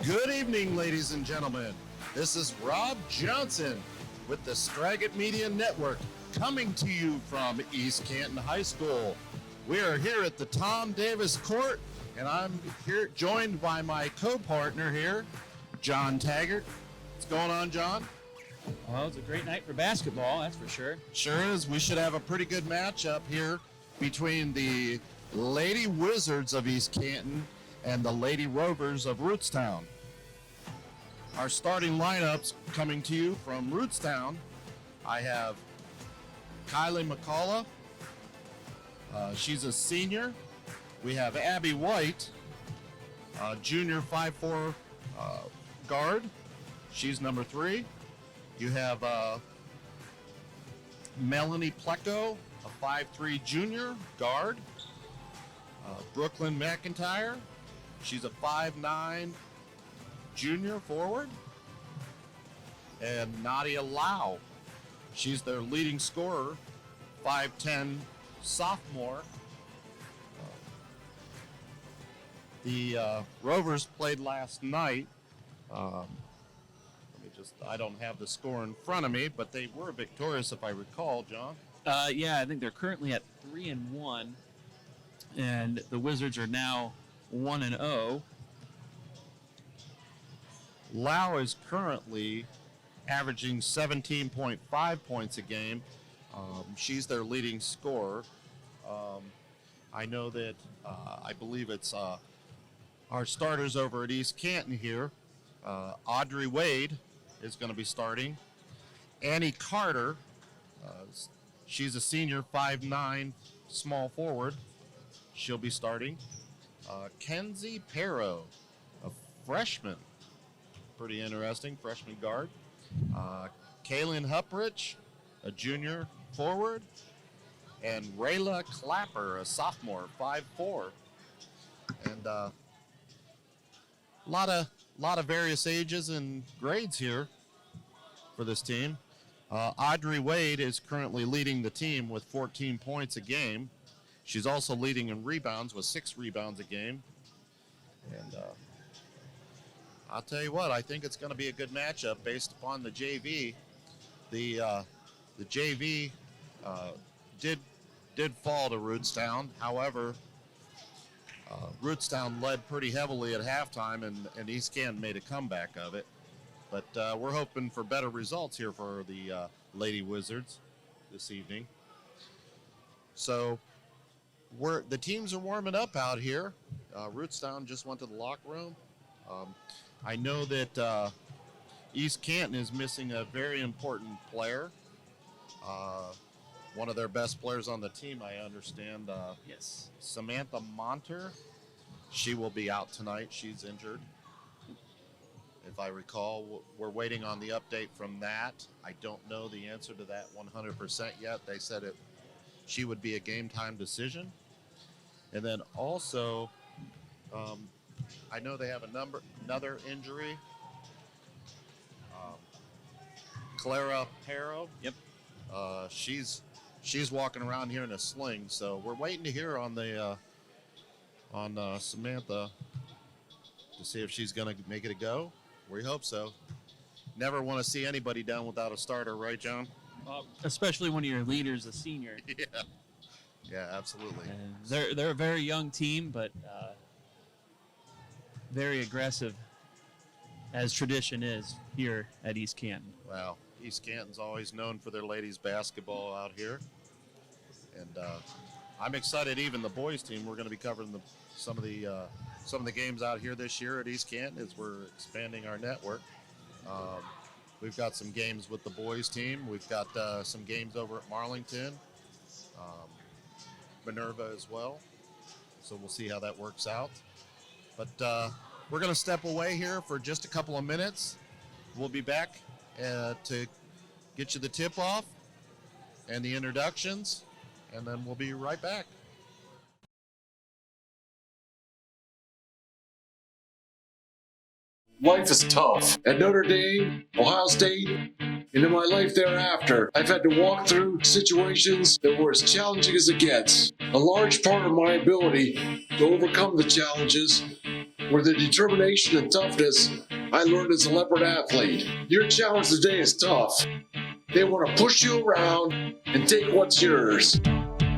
Good evening, ladies and gentlemen. This is Rob Johnson with the Straggett Media Network coming to you from East Canton High School. We are here at the Tom Davis Court, and I'm here joined by my co-partner here, John Taggart. What's going on, John? Well, it's a great night for basketball, that's for sure. Sure is. We should have a pretty good matchup here between the Lady Wizards of East Canton and the Lady Rovers of Rootstown. Our starting lineups coming to you from Rootstown. I have Kylie McCullough. She's a senior. We have Abby White, junior 5'4" guard. She's number 3. You have Melanie Pleco, a 5'3" junior guard. Brooklyn McIntyre, she's a 5'9" junior forward. And Nadia Lau, she's their leading scorer, 5'10" sophomore. The Rovers played last night. I don't have the score in front of me, but they were victorious, if I recall, John. Yeah, I think they're currently at 3-1, and the Wizards are now 1-0. Lau is currently averaging 17.5 points a game. She's their leading scorer. I know that I believe it's our starters over at East Canton here. Audrey Wade is going to be starting. Annie Carter, she's a senior, 5'9", small forward. She'll be starting. Kenzie Perro, a freshman, pretty interesting, freshman guard. Kaylin Huprich, a junior forward. And Rayla Clapper, a sophomore, 5'4". And a lot of various ages and grades here for this team. Audrey Wade is currently leading the team with 14 points a game. She's also leading in rebounds with 6 rebounds a game. And I'll tell you what, I think it's going to be a good matchup based upon the JV. The JV did fall to Rootstown. However, Rootstown led pretty heavily at halftime, and East Canton made a comeback of it. But we're hoping for better results here for the Lady Wizards this evening. So the teams are warming up out here. Rootstown just went to the locker room. I know that East Canton is missing a very important player. One of their best players on the team, I understand. Yes. Samantha Monter. She will be out tonight. She's injured, if I recall. We're waiting on the update from that. I don't know the answer to that 100% yet. They said she would be a game time decision. And then also, I know they have another injury. Clara Perro. Yep. She's walking around here in a sling, so we're waiting to hear on Samantha to see if she's going to make it a go. We hope so. Never want to see anybody down without a starter, right, John? Especially when your leader's a senior. Yeah, absolutely. And they're a very young team, but very aggressive, as tradition is here at East Canton. Well, East Canton's always known for their ladies basketball out here. And I'm excited. Even the boys team, we're going to be covering some of the games out here this year at East Canton as we're expanding our network. We've got some games with the boys team. We've got some games over at Marlington, Minerva as well. So we'll see how that works out. But we're going to step away here for just a couple of minutes. We'll be back to get you the tip-off and the introductions, and then we'll be right back. Life is tough. At Notre Dame, Ohio State, and in my life thereafter, I've had to walk through situations that were as challenging as it gets. A large part of my ability to overcome the challenges were the determination and toughness I learned as a leopard athlete. Your challenge today is tough. They want to push you around and take what's yours.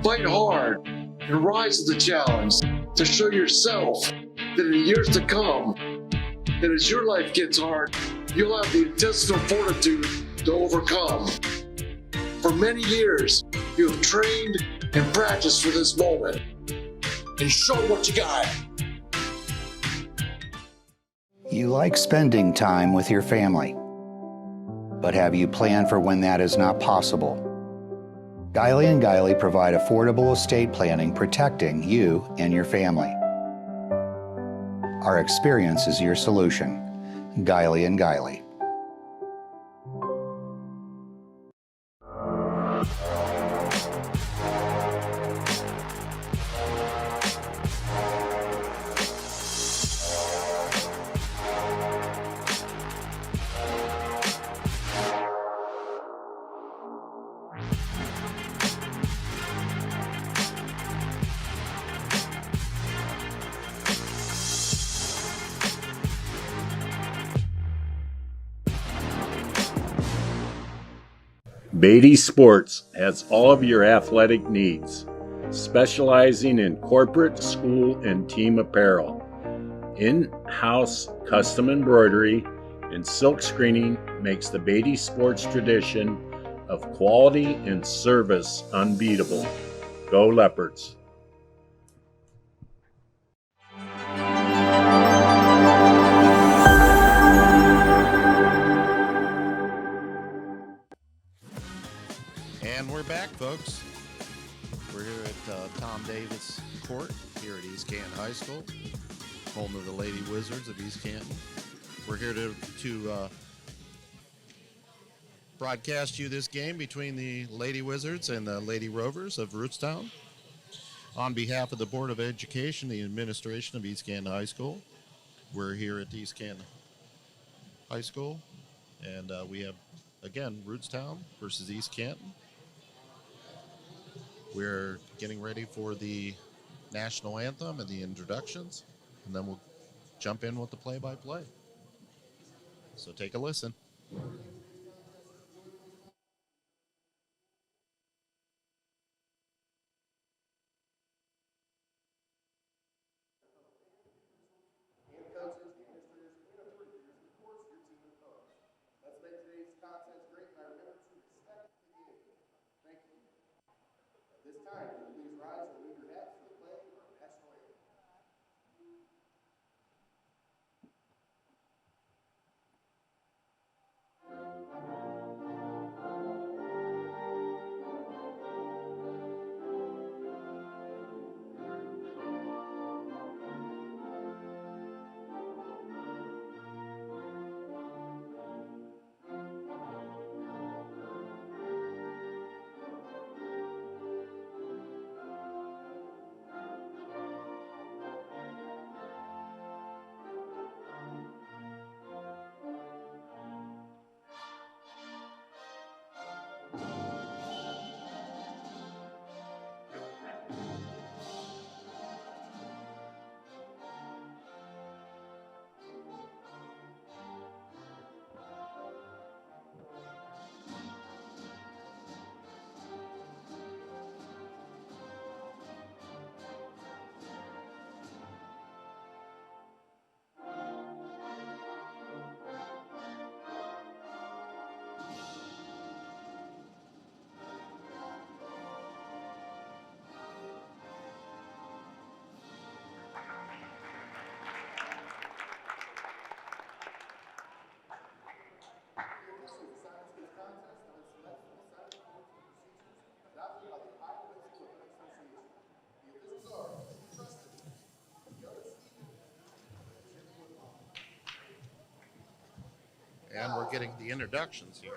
Fight hard and rise to the challenge to show yourself that in years to come, that as your life gets hard, you'll have the intestinal fortitude to overcome. For many years, you have trained and practiced for this moment. And show what you got. You like spending time with your family, but have you planned for when that is not possible? Guiley & Guiley provide affordable estate planning protecting you and your family. Our experience is your solution. Guiley & Guiley. Beatty Sports has all of your athletic needs, specializing in corporate, school, and team apparel. In-house custom embroidery and silk screening makes the Beatty Sports tradition of quality and service unbeatable. Go Leopards! And we're back, folks. We're here at Tom Davis Court here at East Canton High School, home of the Lady Wizards of East Canton. We're here to broadcast you this game between the Lady Wizards and the Lady Rovers of Rootstown. On behalf of the Board of Education, the administration of East Canton High School, we're here at East Canton High School, and we have, again, Rootstown versus East Canton. We're getting ready for the national anthem and the introductions, and then we'll jump in with the play-by-play. So take a listen. And we're getting the introductions here.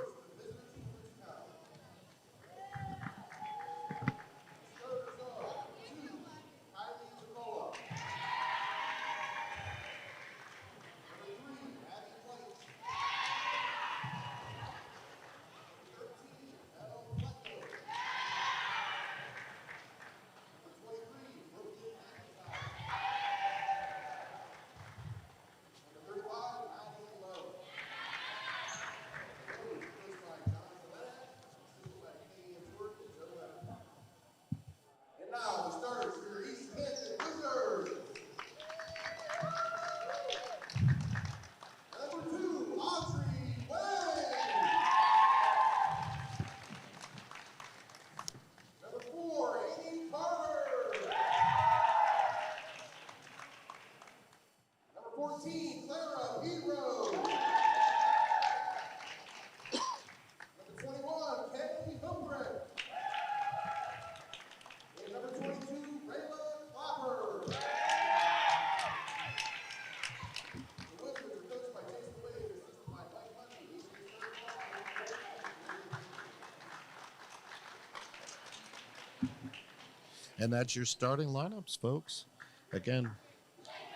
And that's your starting lineups, folks. Again,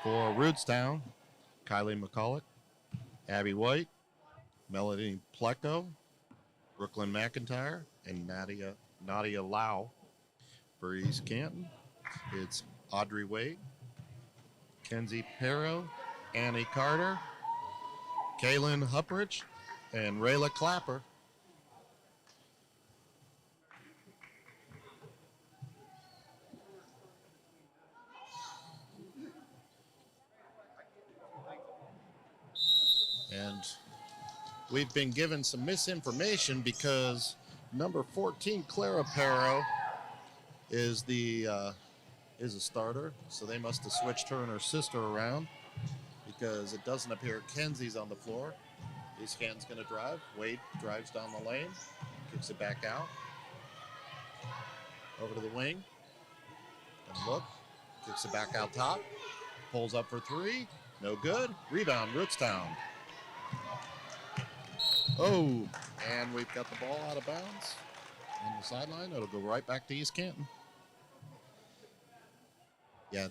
for Rootstown, Kylie McCulloch, Abby White, Melanie Pleco, Brooklyn McIntyre, and Nadia Lau. For East Canton, it's Audrey Wade, Kenzie Perro, Annie Carter, Kaylin Hupprich, and Rayla Clapper. And we've been given some misinformation because number 14, Clara Perro, is a starter. So they must have switched her and her sister around because it doesn't appear Kenzie's on the floor. East Canton's going to drive. Wade drives down the lane, kicks it back out. Over to the wing. And look, kicks it back out top. Pulls up for three. No good. Rebound, Rootstown. Oh, and we've got the ball out of bounds on the sideline. It'll go right back to East Canton. Yeah,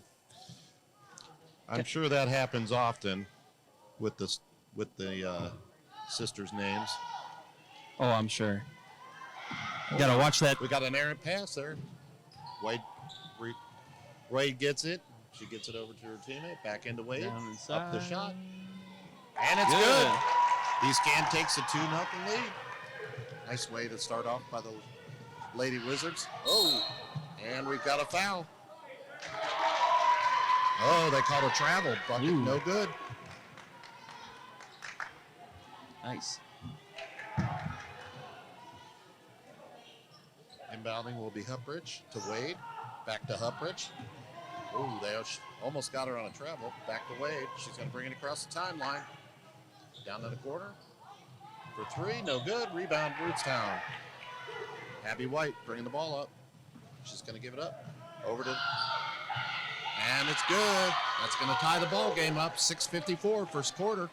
I'm sure that happens often with the sisters' names. Oh, I'm sure. You gotta watch that. We got an errant pass there. Wade gets it. She gets it over to her teammate. Back into Wade. Down inside. Up the shot. And it's good. East Canton takes a 2-0 lead. Nice way to start off by the Lady Wizards. Oh, and we've got a foul. Oh, they called a travel. Bucket, no good. Nice. Inbounding will be Hupprich to Wade. Back to Hupprich. Oh, they almost got her on a travel. Back to Wade. She's going to bring it across the timeline. Down to the corner. For three, no good. Rebound, Rootstown. Abby White bringing the ball up. She's going to give it up. Over to... And it's good. That's going to tie the ball game up. 6:54 first quarter.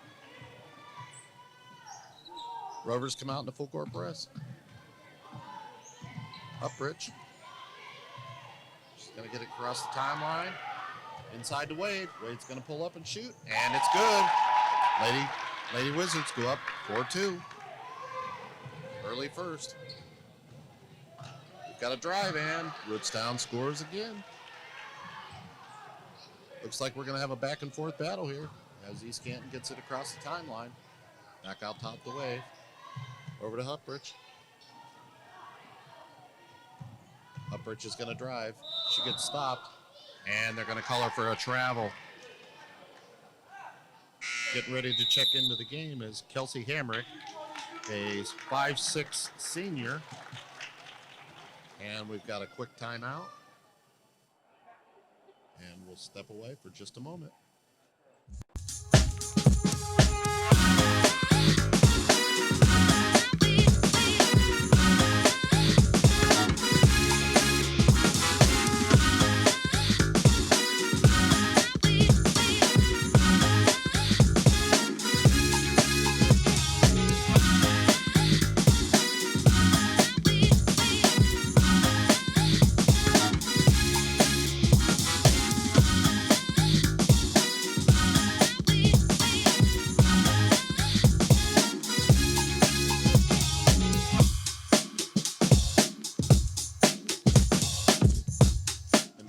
Rovers come out in the full court press. Hupprich. She's going to get it across the timeline. Inside to Wade. Wade's going to pull up and shoot. And it's good. Lady Wizards go up 4-2. Early first. We've got a drive in. Rootstown scores again. Looks like we're going to have a back and forth battle here as East Canton gets it across the timeline. Back out top the wave. Over to Hupprich. Hupprich is going to drive. She gets stopped. And they're going to call her for a travel. Getting ready to check into the game is Kelsey Hamrick, a 5'6" senior. And we've got a quick timeout. And we'll step away for just a moment.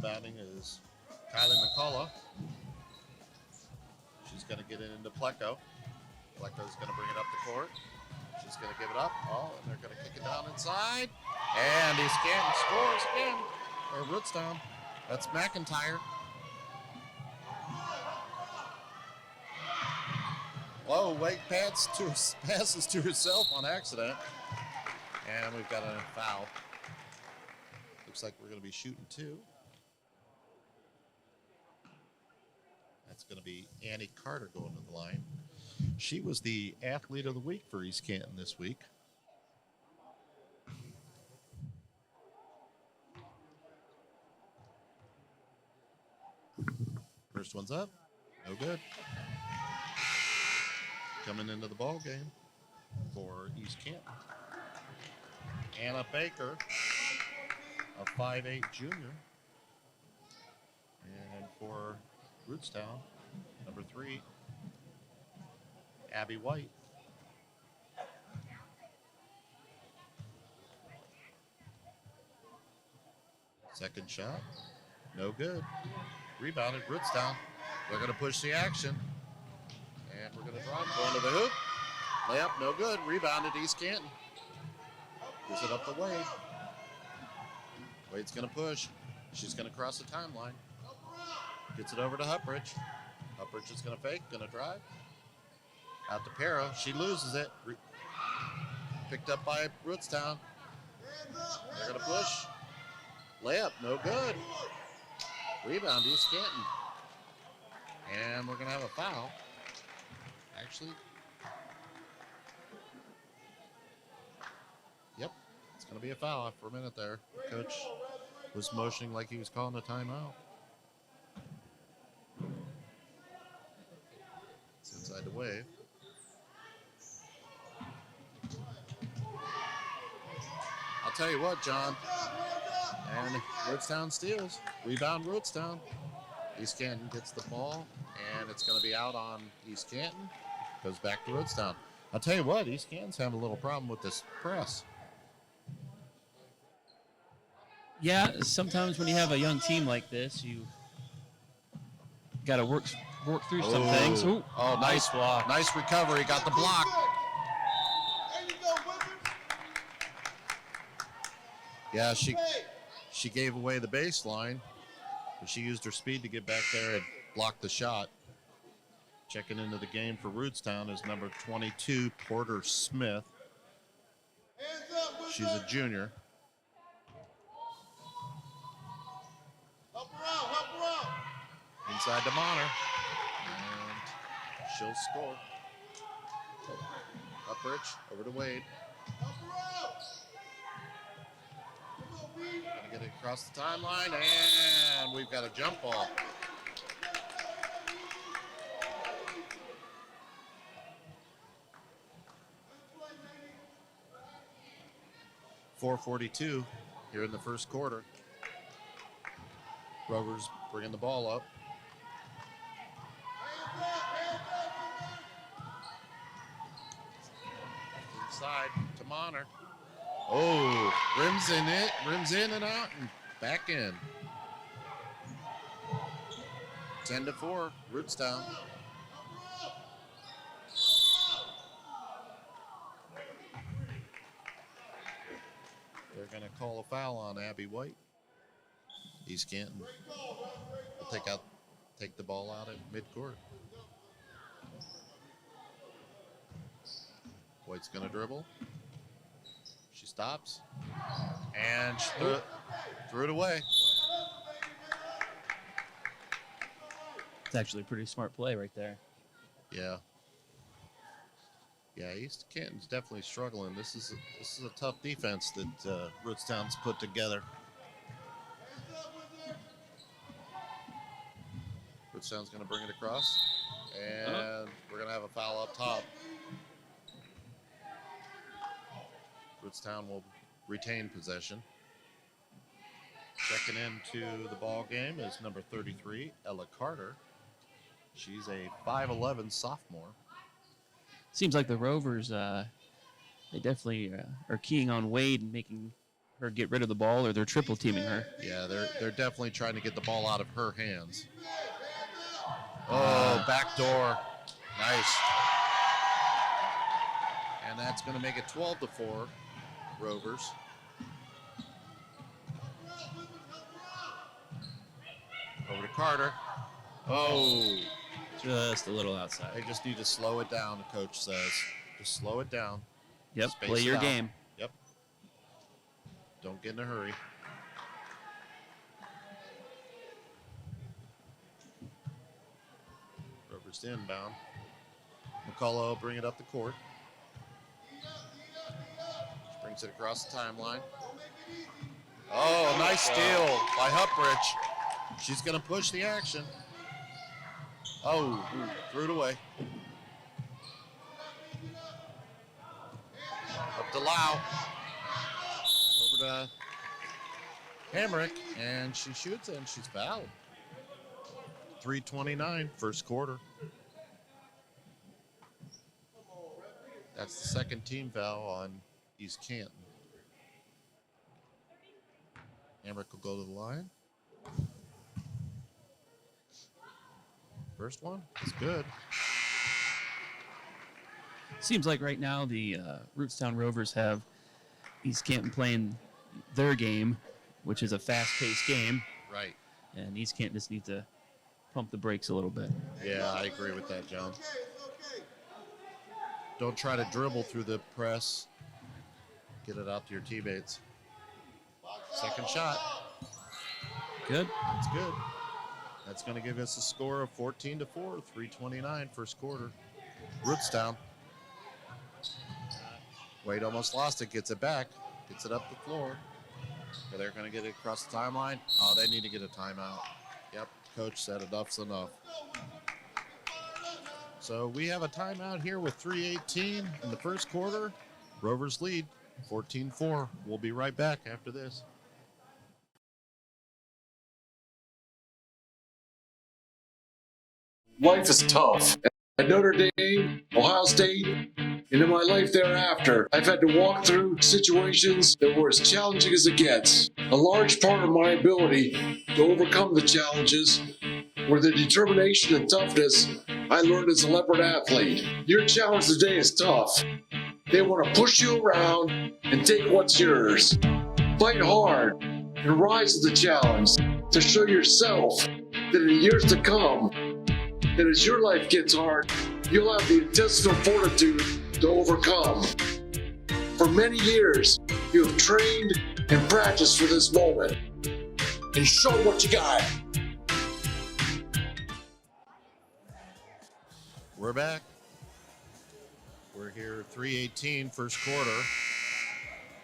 Inbounding is Kylie McCulloch. She's going to get it into Pleco. Pleco's going to bring it up the court. She's going to give it up. Oh, and they're going to kick it down inside. And East Canton scores again. Or Rootstown. That's McIntyre. Whoa, Wade passes to herself on accident. And we've got a foul. Looks like we're going to be shooting two. That's going to be Annie Carter going to the line. She was the athlete of the week for East Canton this week. First one's up. No good. Coming into the ball game for East Canton. Anna Baker, a 5'8" junior. for Rootstown, number 3, Abby White. Second shot, no good. Rebounded, Rootstown. They're going to push the action. And we're going to drive, going to the hoop. Layup, no good. Rebounded, East Canton. Gives it up to Wade. Wade's going to push. She's going to cross the timeline. Gets it over to Huppridge. Huppridge is going to fake, going to drive. Out to Para. She loses it. Picked up by Rootstown. They're going to push. Layup, no good. Rebound, East Canton. And we're going to have a foul. Actually, yep, it's going to be a foul for a minute there. Coach was motioning like he was calling a timeout. It's inside the wave. I'll tell you what, John. And Rootstown steals. Rebound, Rootstown. East Canton gets the ball, and it's going to be out on East Canton. Goes back to Rootstown. I'll tell you what, East Canton's having a little problem with this press. Yeah, sometimes when you have a young team like this, you got to work through some things. Ooh, Oh, nice block. Nice recovery. Got the block. Yeah, she gave away the baseline, but she used her speed to get back there and block the shot. Checking into the game for Rootstown is number 22, Porter Smith. She's a junior. Inside to Monner. And she'll score. Uprich over to Wade. Gonna get it across the timeline, and we've got a jump ball. .442 here in the first quarter. Rovers bringing the ball up. Inside to Monner. Oh, rims in and out and back in. 10-4, Rootstown. They're going to call a foul on Abby White. East Canton will take the ball out at midcourt. White's going to dribble. She stops. And she threw it away. it's actually a pretty smart play right there. Yeah. Yeah, East Canton's definitely struggling. This is a tough defense that Rootstown's put together. Rootstown's going to bring it across, and we're going to have a foul up top. Rootstown will retain possession. Checking into the ball game is number 33, Ella Carter. She's a 5'11" sophomore. Seems like the Rovers, they definitely are keying on Wade and making her get rid of the ball, or they're triple teaming her. Yeah, they're definitely trying to get the ball out of her hands. Oh, backdoor. Nice. And that's going to make it 12-4, Rovers. Over to Carter. Oh. Just a little outside. They just need to slow it down, the coach says. Just slow it down. Yep, Space play it your out. game. Yep. Don't get in a hurry. Rovers to inbound. McCullough will bring it up the court. She brings it across the timeline. Oh, nice steal by Huppridge. She's going to push the action. Oh, threw it away. Up to Lau. Over to Hamrick, and she shoots it, and she's fouled. 3:29, first quarter. That's the second team foul on East Canton. Hamrick will go to the line. First one is good. Seems like right now the Rootstown Rovers have East Canton playing their game, which is a fast-paced game, Right. and East Canton just needs to pump the brakes a little bit. Yeah, I agree with that, John. Don't try to dribble through the press. Get it out to your teammates. Second shot. Good. That's good. That's going to give us a score of 14-4, 3:29, first quarter. Rootstown. Wade almost lost it, gets it back, gets it up the floor. But they're going to get it across the timeline. Oh, they need to get a timeout. Yep, coach said enough's enough. So we have a timeout here with 3:18 in the first quarter. Rovers lead 14-4. We'll be right back after this. Life is tough. At Notre Dame, Ohio State, and in my life thereafter, I've had to walk through situations that were as challenging as it gets. A large part of my ability to overcome the challenges were the determination and toughness I learned as a leopard athlete. Your challenge today is tough. They want to push you around and take what's yours. Fight hard and rise to the challenge to show yourself that in years to come, that as your life gets hard, you'll have the intestinal fortitude to overcome. For many years, you have trained and practiced for this moment. And show what you got. We're back. We're here 3:18, first quarter.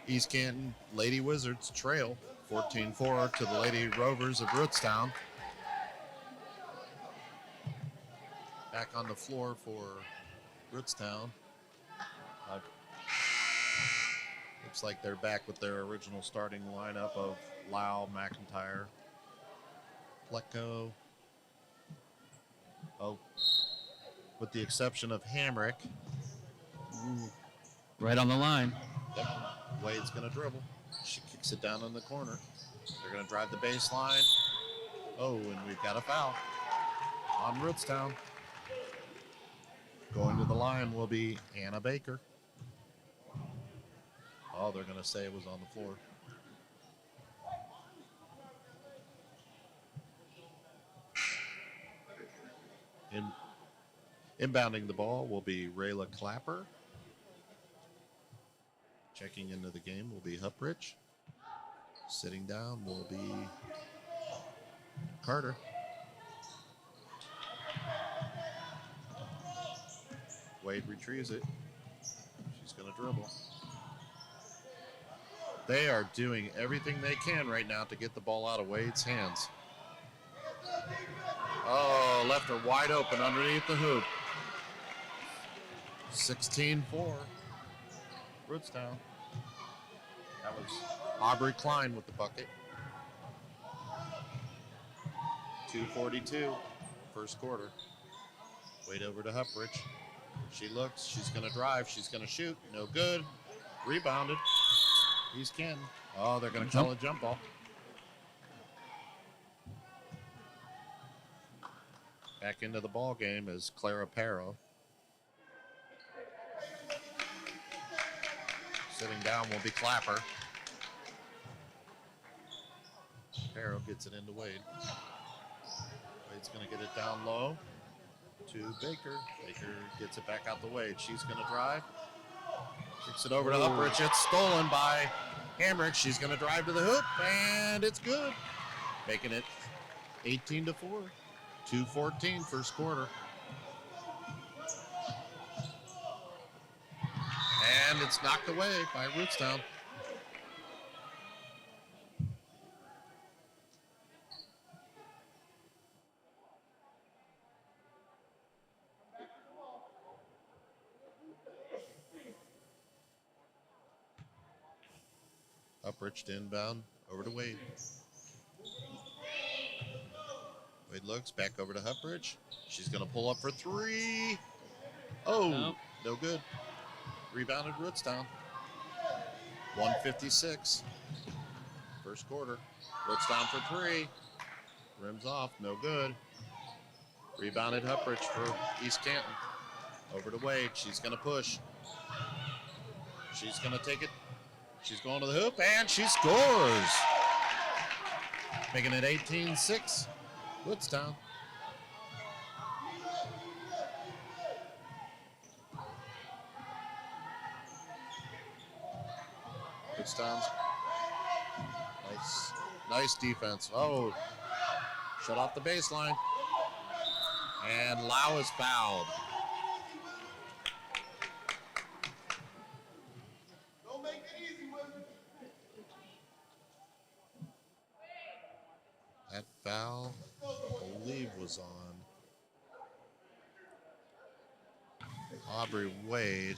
East Canton Lady Wizards trail 14-4 to the Lady Rovers of Rootstown. Back on the floor for Rootstown. Looks like they're back with their original starting lineup of Lau, McIntyre, Plecko. Oh, with the exception of Hamrick. Right on the line. Yep. Wade's going to dribble. She kicks it down in the corner. They're going to drive the baseline. Oh, and we've got a foul on Rootstown. Going to the line will be Anna Baker. Oh, they're going to say it was on the floor. Inbounding the ball will be Rayla Clapper. Checking into the game will be Huprich. Sitting down will be Carter. Wade retrieves it. She's going to dribble. They are doing everything they can right now to get the ball out of Wade's hands. Oh, left her wide open underneath the hoop. 16-4. Rootstown. That was Aubrey Klein with the bucket. 2:42, first quarter. Wade over to Huprich. She looks, she's going to drive, she's going to shoot. No good. Rebounded. East Canton. Oh, they're going to call a jump ball. Back into the ball game is Clara Pero. Sitting down will be Clapper. Pero gets it into Wade. Wade's going to get it down low to Baker. Baker gets it back out the Wade. She's going to drive. Kicks it over to Huprich. It's stolen by Hamrick. She's going to drive to the hoop, and it's good. Making it 18-4. 2:14, first quarter. And it's knocked away by Rootstown. Uprich to inbound, over to Wade. Wade looks back over to Hupbridge. She's going to pull up for three. Oh, Nope. no good. Rebounded Rootstown. 156. First quarter. Rootstown for three. Rims off. No good. Rebounded Hupbridge for East Canton. Over to Wade. She's going to push. She's going to take it. She's going to the hoop, and she scores. Making it 18-6. Rootstown. Rootstown's nice defense. Oh, shut off the baseline. And Lau is fouled. Don't make it easy with him. That foul, I believe, was on Aubrey Wade.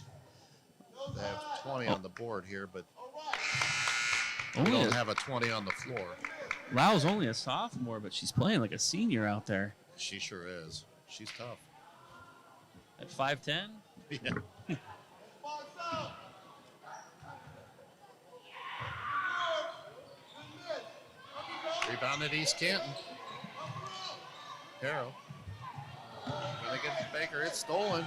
They have 20 on the board here, but we Only don't have a 20 on the floor. Lau's only a sophomore, but she's playing like a senior out there She sure is. She's tough. at 5'10". Yeah. Rebounded East Canton. Harrow. Gonna get Baker. It's stolen.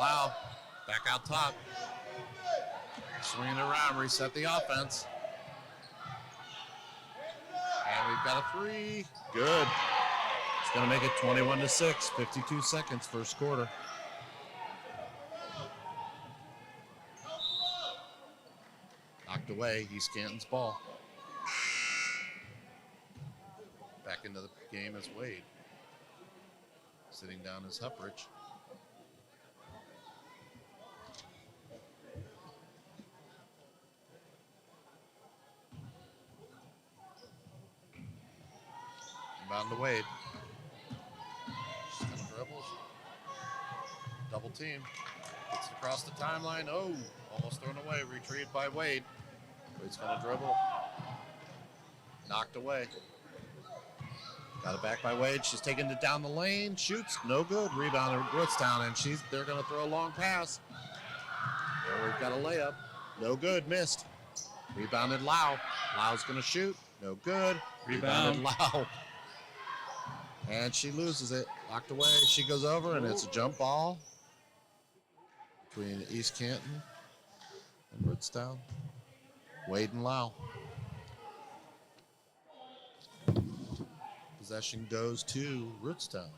Wow. Back out top. Swinging it around. Reset the offense. And we've got a three. Good. It's going to make it 21-6. 52 seconds first quarter. Knocked away. East Canton's ball. Back into the game is Wade. Sitting down is Hupbridge. Inbound to Wade. She's going to dribble. Double team. Gets it across the timeline. Oh, almost thrown away. Retrieved by Wade. Wade's going to dribble. Knocked away. Got it back by Wade. She's taking it down the lane. Shoots. No good. Rebound to Rootstown, and they're going to throw a long pass. There we've got a layup. No good. Missed. Rebounded Lau. Lau's going to shoot. No good. Rebounded Lau. And she loses it. Locked away. She goes over, and it's a jump ball between East Canton and Rootstown. Wade and Lau. Possession goes to Rootstown.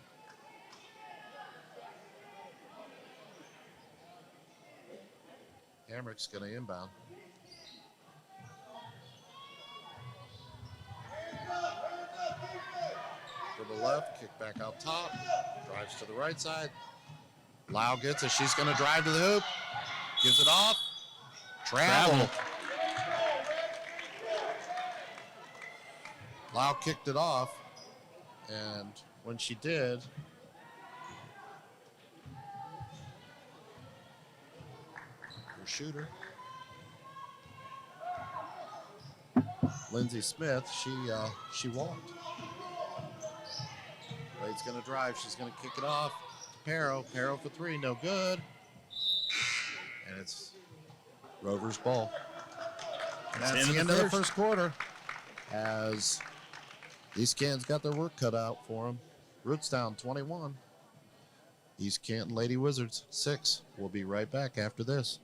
Hamrick's going to inbound. To the left, kick back out top, drives to the right side. Lau gets it. She's going to drive to the hoop. Gives it off. Travel. Lau kicked it off, and when she did, her shooter, Lindsay Smith, she walked. Wade's going to drive. She's going to kick it off. Perro for three. No good. And it's Rovers ball. And that's the end of the first quarter. As East Canton's got their work cut out for them. Rootstown 21. East Canton Lady Wizards 6. We'll be right back after this.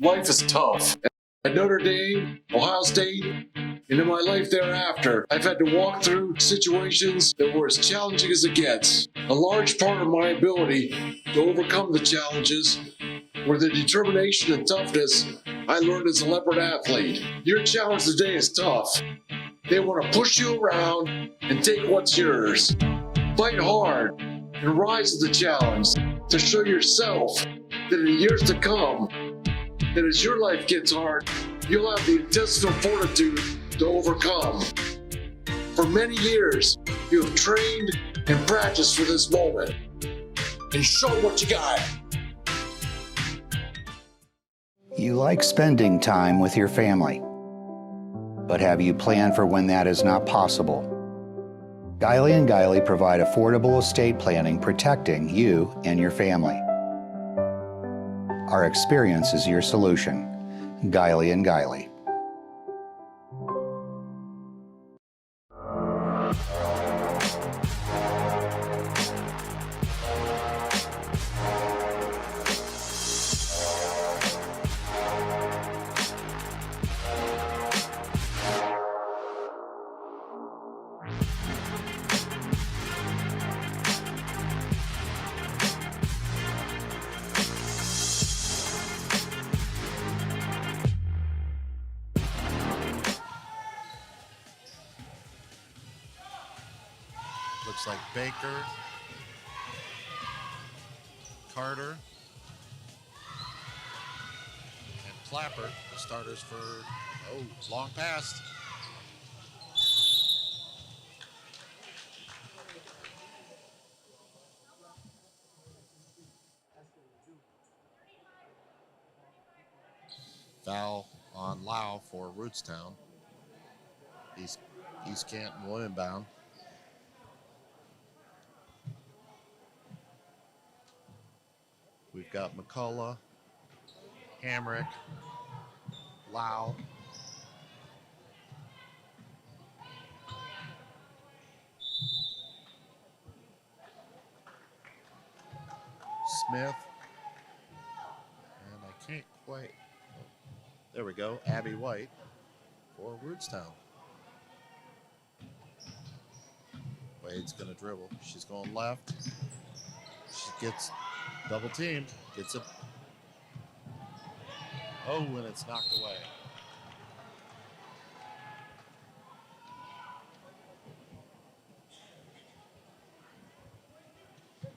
Life is tough. At Notre Dame, Ohio State, and in my life thereafter, I've had to walk through situations that were as challenging as it gets. A large part of my ability to overcome the challenges were the determination and toughness I learned as a leopard athlete. Your challenge today is tough. They want to push you around and take what's yours. Fight hard and rise to the challenge to show yourself that in years to come, that as your life gets hard, you'll have the intestinal fortitude to overcome. For many years, you have trained and practiced for this moment. And show what you got. You like spending time with your family, but have you planned for when that is not possible? Guiley and Guiley provide affordable estate planning protecting you and your family. Our experience is your solution. Guiley and Guiley. Looks like Baker, Carter, and Clapper, the starters for, long pass. Foul on Lau for Rootstown. East Canton will inbound. We've got McCullough, Hamrick, Lau, Smith, and I can't quite. There we go, Abby White for Rootstown. Wade's gonna dribble. She's going left. She gets double teamed. Gets it. Oh, and it's knocked away.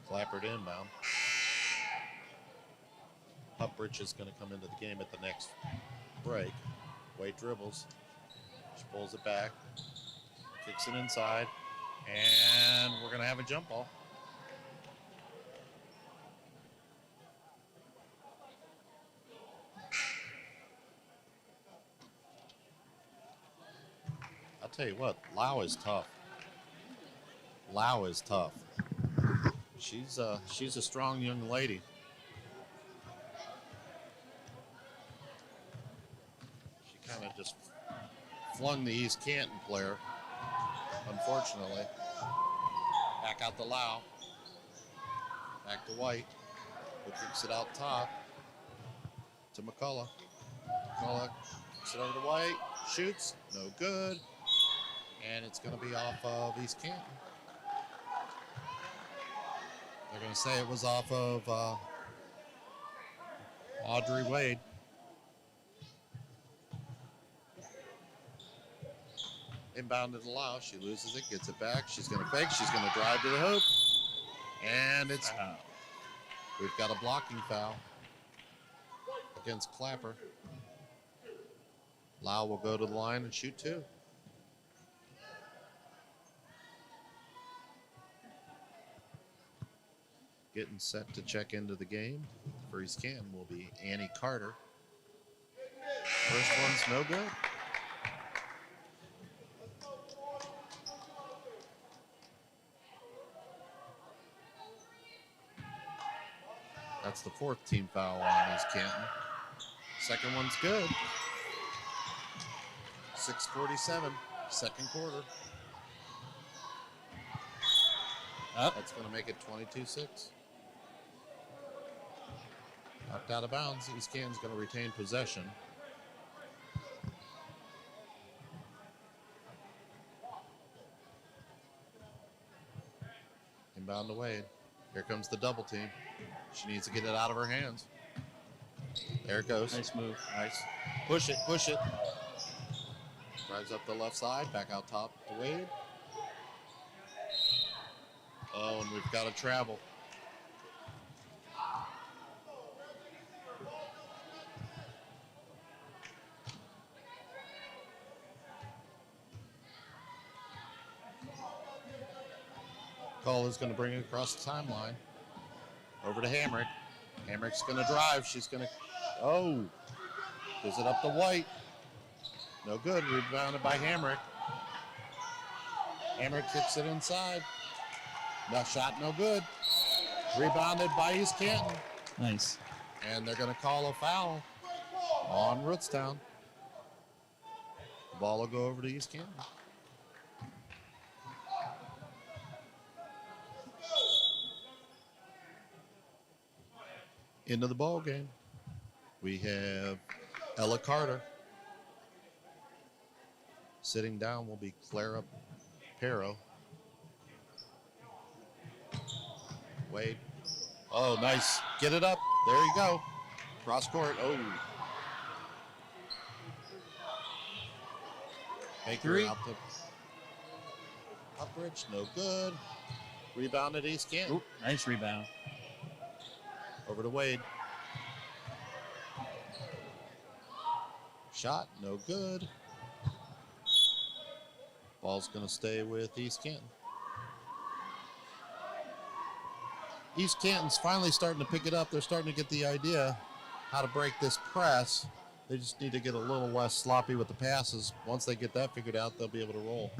Clappered inbound. Huprich is going to come into the game at the next break. Wade dribbles. She pulls it back. Kicks it inside. And we're going to have a jump ball. I'll tell you what, Lau is tough. Lau is tough. She's a strong young lady. She kind of just flung the East Canton player, unfortunately. Back out to Lau. Back to White. Who kicks it out top to McCullough. McCullough kicks it over to White. Shoots. No good. And it's going to be off of East Canton. They're going to say it was off of Audrey Wade. Inbounded to Lau. She loses it, gets it back. She's going to fake. She's going to drive to the hoop. And it's out. We've got a blocking foul against Clapper. Lau will go to the line and shoot two. Getting set to check into the game for East Canton will be Annie Carter. First one's no good. That's the fourth team foul on East Canton. Second one's good. 6:47, second quarter. That's going to make it 22-6. Knocked out of bounds. East Canton's going to retain possession. Inbound to Wade. Here comes the double team. She needs to get it out of her hands. There it goes. Nice move. Nice. Push it, push it. Drives up the left side, back out top to Wade. Oh, and we've got to travel. Cole is going to bring it across the timeline. Over to Hamrick. Hamrick's going to drive. She's going to... Oh! Gives it up to White. No good. Rebounded by Hamrick. Hamrick kicks it inside. No shot, no good. Rebounded by East Canton. Nice. And they're going to call a foul on Rootstown. The ball will go over to East Canton. Into the ball game, we have Ella Carter. Sitting down will be Clara Pero. Wade. Oh, nice. Get it up. There you go. Cross court. Oh. Baker Three. out to Upridge. No good. Rebounded East Canton. Ooh, nice rebound. Over to Wade. Shot, no good. Ball's going to stay with East Canton. East Canton's finally starting to pick it up. They're starting to get the idea how to break this press. They just need to get a little less sloppy with the passes. Once they get that figured out, they'll be able to roll.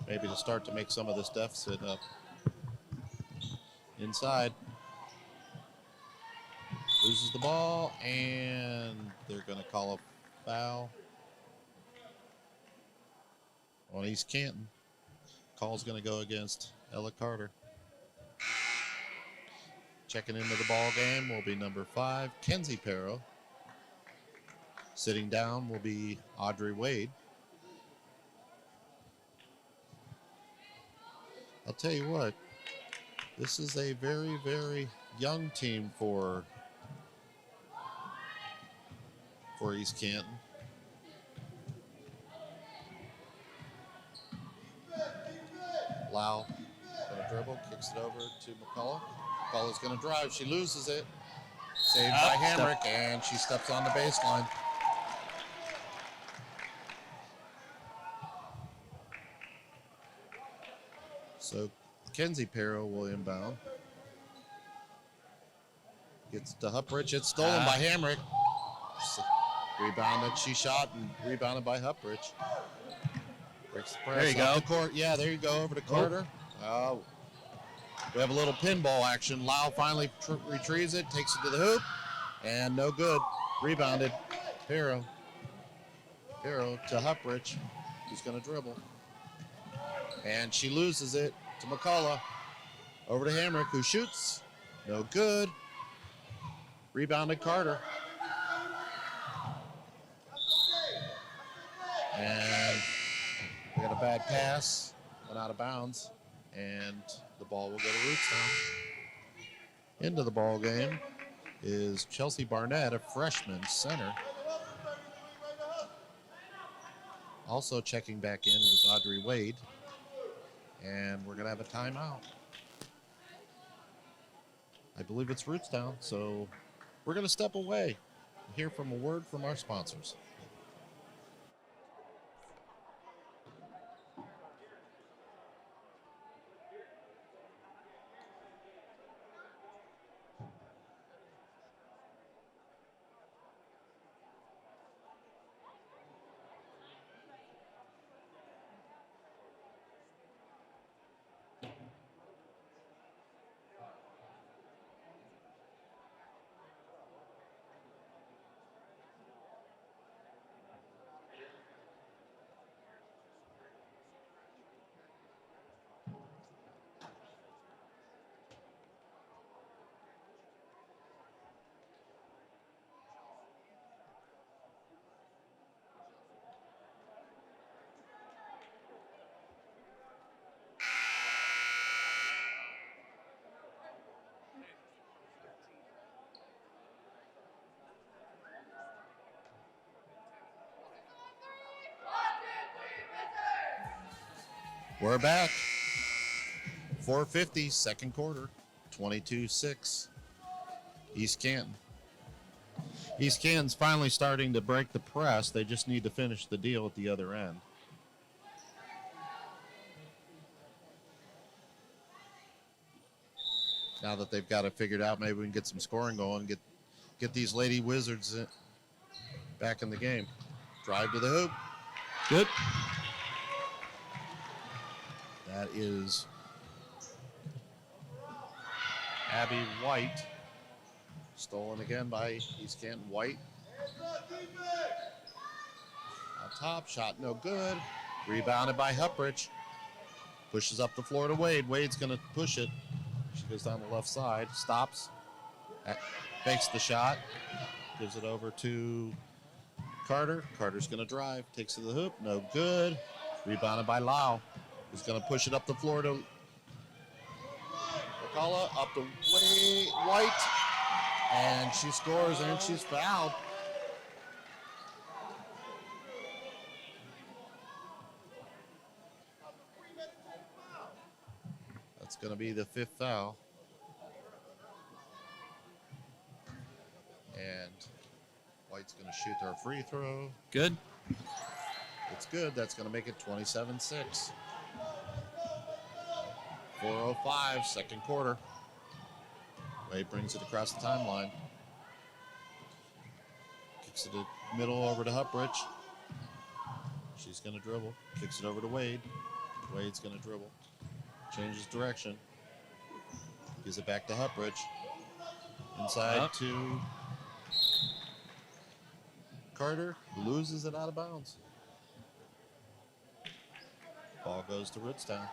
Maybe to start to make some of this deficit up. Inside. Loses the ball, and they're going to call a foul on East Canton. Call's going to go against Ella Carter. Checking into the ball game will be number 5, Kenzie Pero. Sitting down will be Audrey Wade. I'll tell you what, this is a very, very young team for East Canton. Lau gonna dribble, kicks it over to McCullough. McCullough's gonna drive, she loses it. Saved by Hamrick, and she steps on the baseline. So Kenzie Pero will inbound. Gets to Huprich, it's stolen by Hamrick. Rebounded, she shot and rebounded by Huprich. Breaks the press. There you go. The court. Yeah, there you go. Over to Carter. We have a little pinball action. Lau finally retrieves it, takes it to the hoop, and no good. Rebounded. Pero to Huprich, who's going to dribble. And she loses it to McCullough. Over to Hamrick, who shoots. No good. Rebounded Carter. And we got a bad pass, went out of bounds, and the ball will go to Rootstown. Into the ball game is Chelsea Barnett, a freshman center. Also checking back in is Audrey Wade, and we're going to have a timeout. I believe it's Rootstown, so we're going to step away and hear from a word from our sponsors. We're back. 4:50, second quarter, 22-6. East Canton. East Canton's finally starting to break the press. They just need to finish the deal at the other end. Now that they've got it figured out, maybe we can get some scoring going, get these Lady Wizards back in the game. Drive to the hoop. Good. That is Abby White. Stolen again by East Canton. White. On top, shot no good. Rebounded by Huprich. Pushes up the floor to Wade. Wade's going to push it. She goes down the left side. Stops. Fakes the shot. Gives it over to Carter. Carter's going to drive. Takes it to the hoop. No good. Rebounded by Lau. He's going to push it up the floor to McCullough. Up to White. And she scores and she's fouled. That's going to be the 5th foul. And White's going to shoot their free throw. Good. It's good. That's going to make it 27-6. 4:05, second quarter. Wade brings it across the timeline. Kicks it to middle over to Huprich. She's going to dribble. Kicks it over to Wade. Wade's going to dribble. Changes direction. Gives it back to Huprich. Inside to Carter. Loses it out of bounds. Ball goes to Rootstown.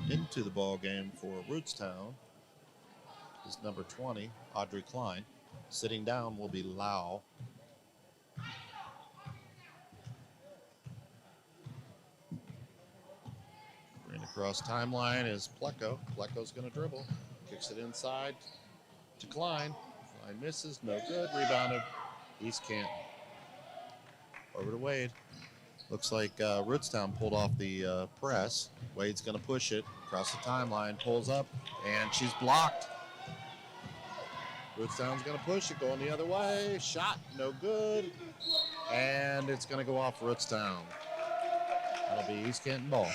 Into the ball game for Rootstown is number 20, Audrey Klein. Sitting down will be Lau. Right across timeline is Plecko. Plecko's going to dribble. Kicks it inside to Klein. Klein misses, no good. Rebounded East Canton. Over to Wade. Looks like Rootstown pulled off the press. Wade's going to push it across the timeline, pulls up, and she's blocked. Rootstown's going to push it, going the other way. Shot, no good. And it's going to go off Rootstown. That'll be East Canton ball.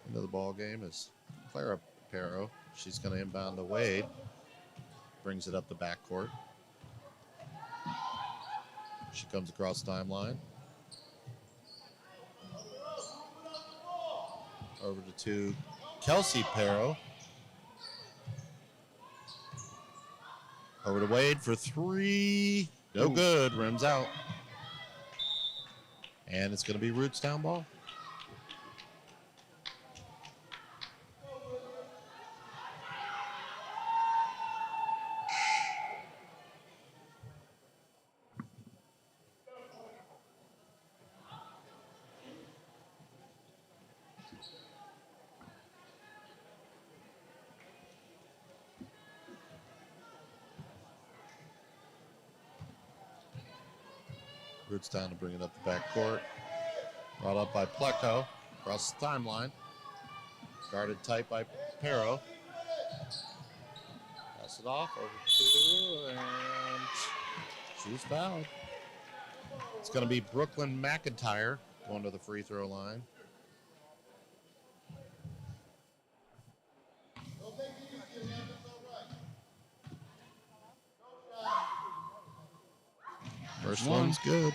Into the ball game is Clara Pero. She's going to inbound to Wade. Brings it up the backcourt. She comes across the timeline. Over to Kelsey Pero. Over to Wade for three. No good. Rims out. And it's going to be Rootstown ball. Rootstown to bring it up the backcourt. Brought up by Plecko. Across the timeline. Guarded tight by Pero. Pass it off over to, and she's fouled. It's going to be Brooklyn McIntyre going to the free throw line. First one's good.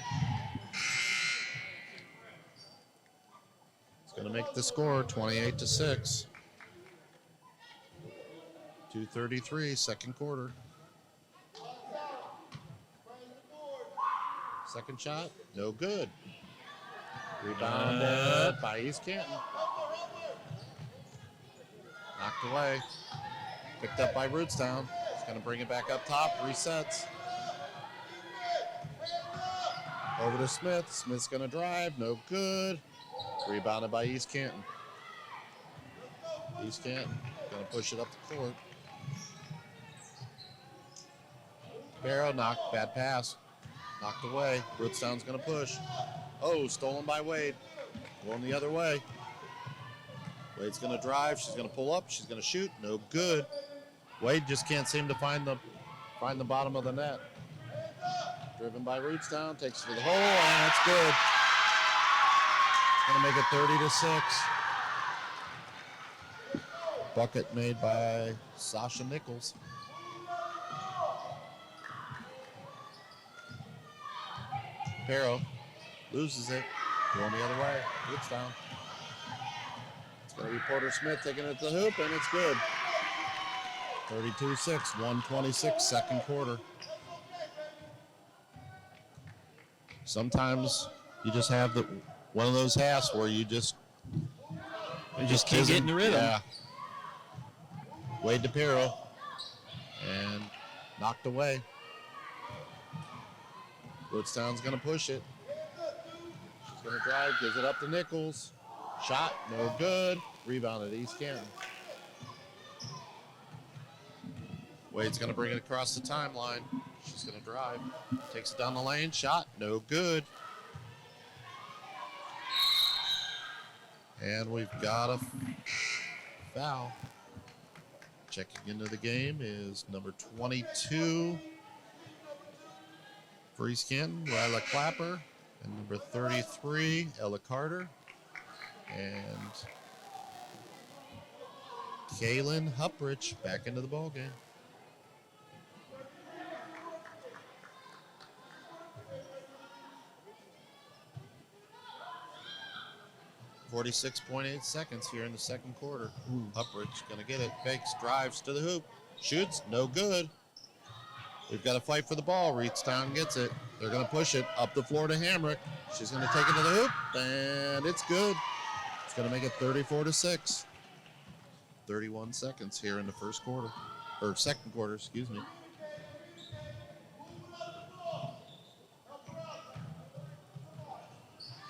It's going to make the score 28-6. 2:33, second quarter. Second shot, no good. Rebounded by East Canton. Knocked away. Picked up by Rootstown. It's going to bring it back up top, resets. Over to Smith. Smith's going to drive. No good. Rebounded by East Canton. East Canton going to push it up the court. Barrow knocked. Bad pass. Knocked away. Rootstown's going to push. Oh, stolen by Wade. Going the other way. Wade's going to drive. She's going to pull up. She's going to shoot. No good. Wade just can't seem to find the find the bottom of the net. Driven by Rootstown, takes it to the hole, and it's good. Gonna make it 30-6. Bucket made by Sasha Nichols. Pero loses it, going the other way. Rootstown. It's gonna be Porter Smith taking it to the hoop, and it's good. 32-6, 1:26, second quarter. Sometimes you just have one of those halves where you just can't get in the rhythm. Yeah. Wade DePiro and knocked away. Rootstown's gonna push it. She's gonna drive, gives it up to Nichols. Shot, no good. Rebounded East Canton. Wade's gonna bring it across the timeline. She's gonna drive. Takes it down the lane. Shot, no good. And we've got a foul. Checking into the game is number 22 for East Canton, Ryla Clapper, and number 33, Ella Carter, and Kaylin Huprich back into the ball game. .8 seconds here in the second quarter. Huprich gonna get it. Fakes, drives to the hoop, shoots, no good. We've got to fight for the ball. Rootstown gets it. They're gonna push it up the floor to Hamrick. She's gonna take it to the hoop, and it's good. It's gonna make it 34-6. 31 seconds here in the first quarter, or second quarter, excuse me.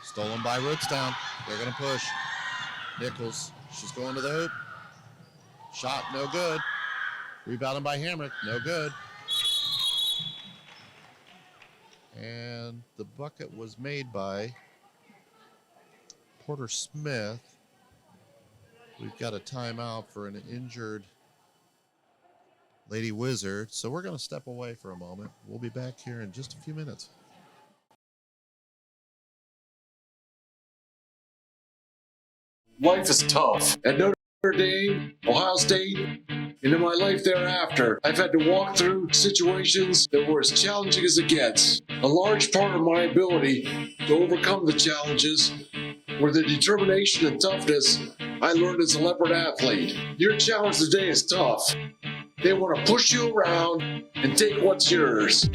Stolen by Rootstown. They're going to push. Nichols. She's going to the hoop. Shot, no good. Rebounded by Hamrick. No good. And the bucket was made by Porter Smith. We've got a timeout for an injured Lady Wizard. So we're going to step away for a moment. We'll be back here in just a few minutes. Life is tough. At Notre Dame, Ohio State, and in my life thereafter, I've had to walk through situations that were as challenging as it gets. A large part of my ability to overcome the challenges were the determination and toughness I learned as a leopard athlete. Your challenge today is tough. They want to push you around and take what's yours.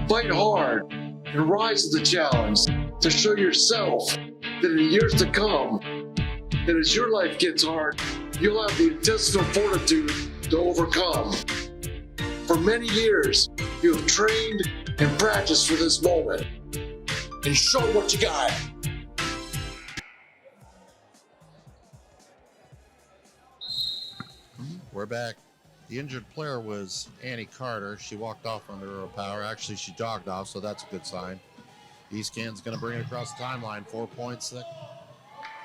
Fight hard and rise to the challenge to show yourself that in years to come, that as your life gets hard, you'll have the intestinal fortitude to overcome. For many years, you have trained and practiced for this moment. And show what you got. We're back. The injured player was Annie Carter. She walked off under her power. Actually, she jogged off, so that's a good sign. East Canton's going to bring it across the timeline. 4 points,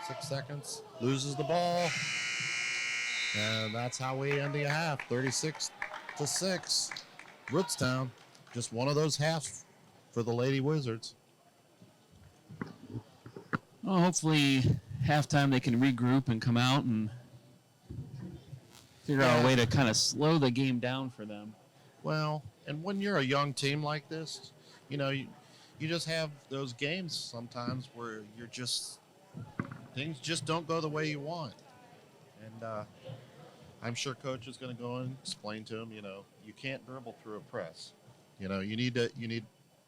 6 seconds. Loses the ball. And that's how we end the half. 36-6. Rootstown. Just one of those halves for the Lady Wizards. Well, hopefully halftime they can regroup and come out and figure out a way to kind of slow the game down for them. Well, and when you're a young team like this, you know, you just have those games sometimes where things just don't go the way you want. And I'm sure coach is going to go and explain to him, you can't dribble through a press. You need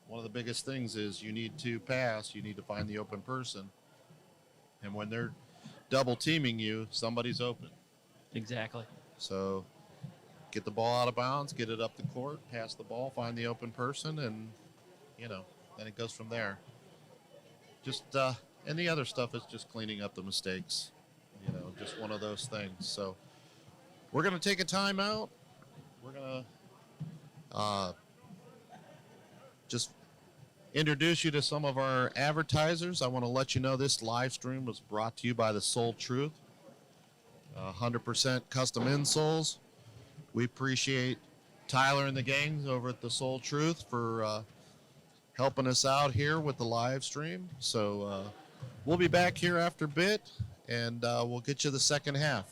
one of the biggest things is you need to pass, you need to find the open person. And when they're double teaming you, somebody's open. Exactly. So get the ball out of bounds, get it up the court, pass the ball, find the open person, and, then it goes from there. Just, and the other stuff is just cleaning up the mistakes, just one of those things. So we're going to take a timeout. We're going to just introduce you to some of our advertisers. I want to let you know this live stream was brought to you by The Soul Truth. 100% custom insoles. We appreciate Tyler and the gangs over at The Soul Truth for helping us out here with the live stream. So we'll be back here after a bit, and we'll get you the second half.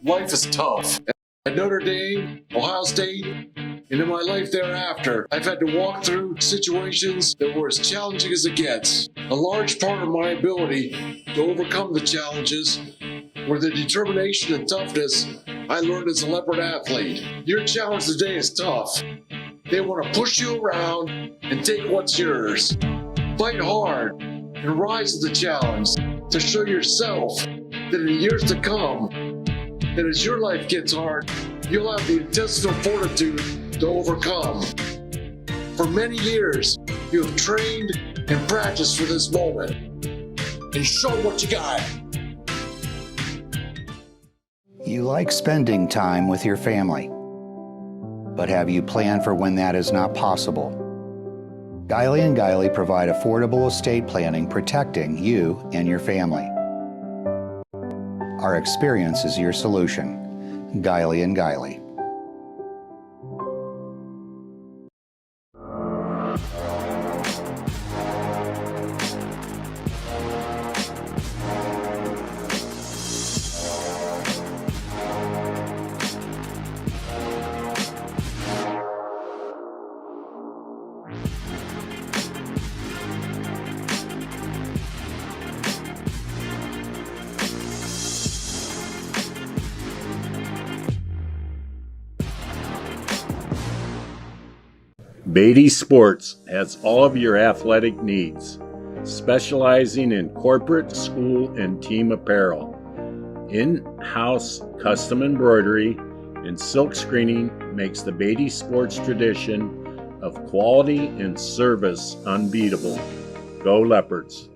Life is tough. At Notre Dame, Ohio State, and in my life thereafter, I've had to walk through situations that were as challenging as it gets. A large part of my ability to overcome the challenges were the determination and toughness I learned as a leopard athlete. Your challenge today is tough. They want to push you around and take what's yours. Fight hard and rise to the challenge to show yourself that in years to come, that as your life gets hard, you'll have the intestinal fortitude to overcome. For many years, you have trained and practiced for this moment. And show what you got. You like spending time with your family, but have you planned for when that is not possible? Guiley and Guiley provide affordable estate planning protecting you and your family. Our experience is your solution. Guiley and Guiley. Beatty Sports has all of your athletic needs, specializing in corporate, school, and team apparel. In-house custom embroidery and silk screening makes the Beatty Sports tradition of quality and service unbeatable. Go Leopards!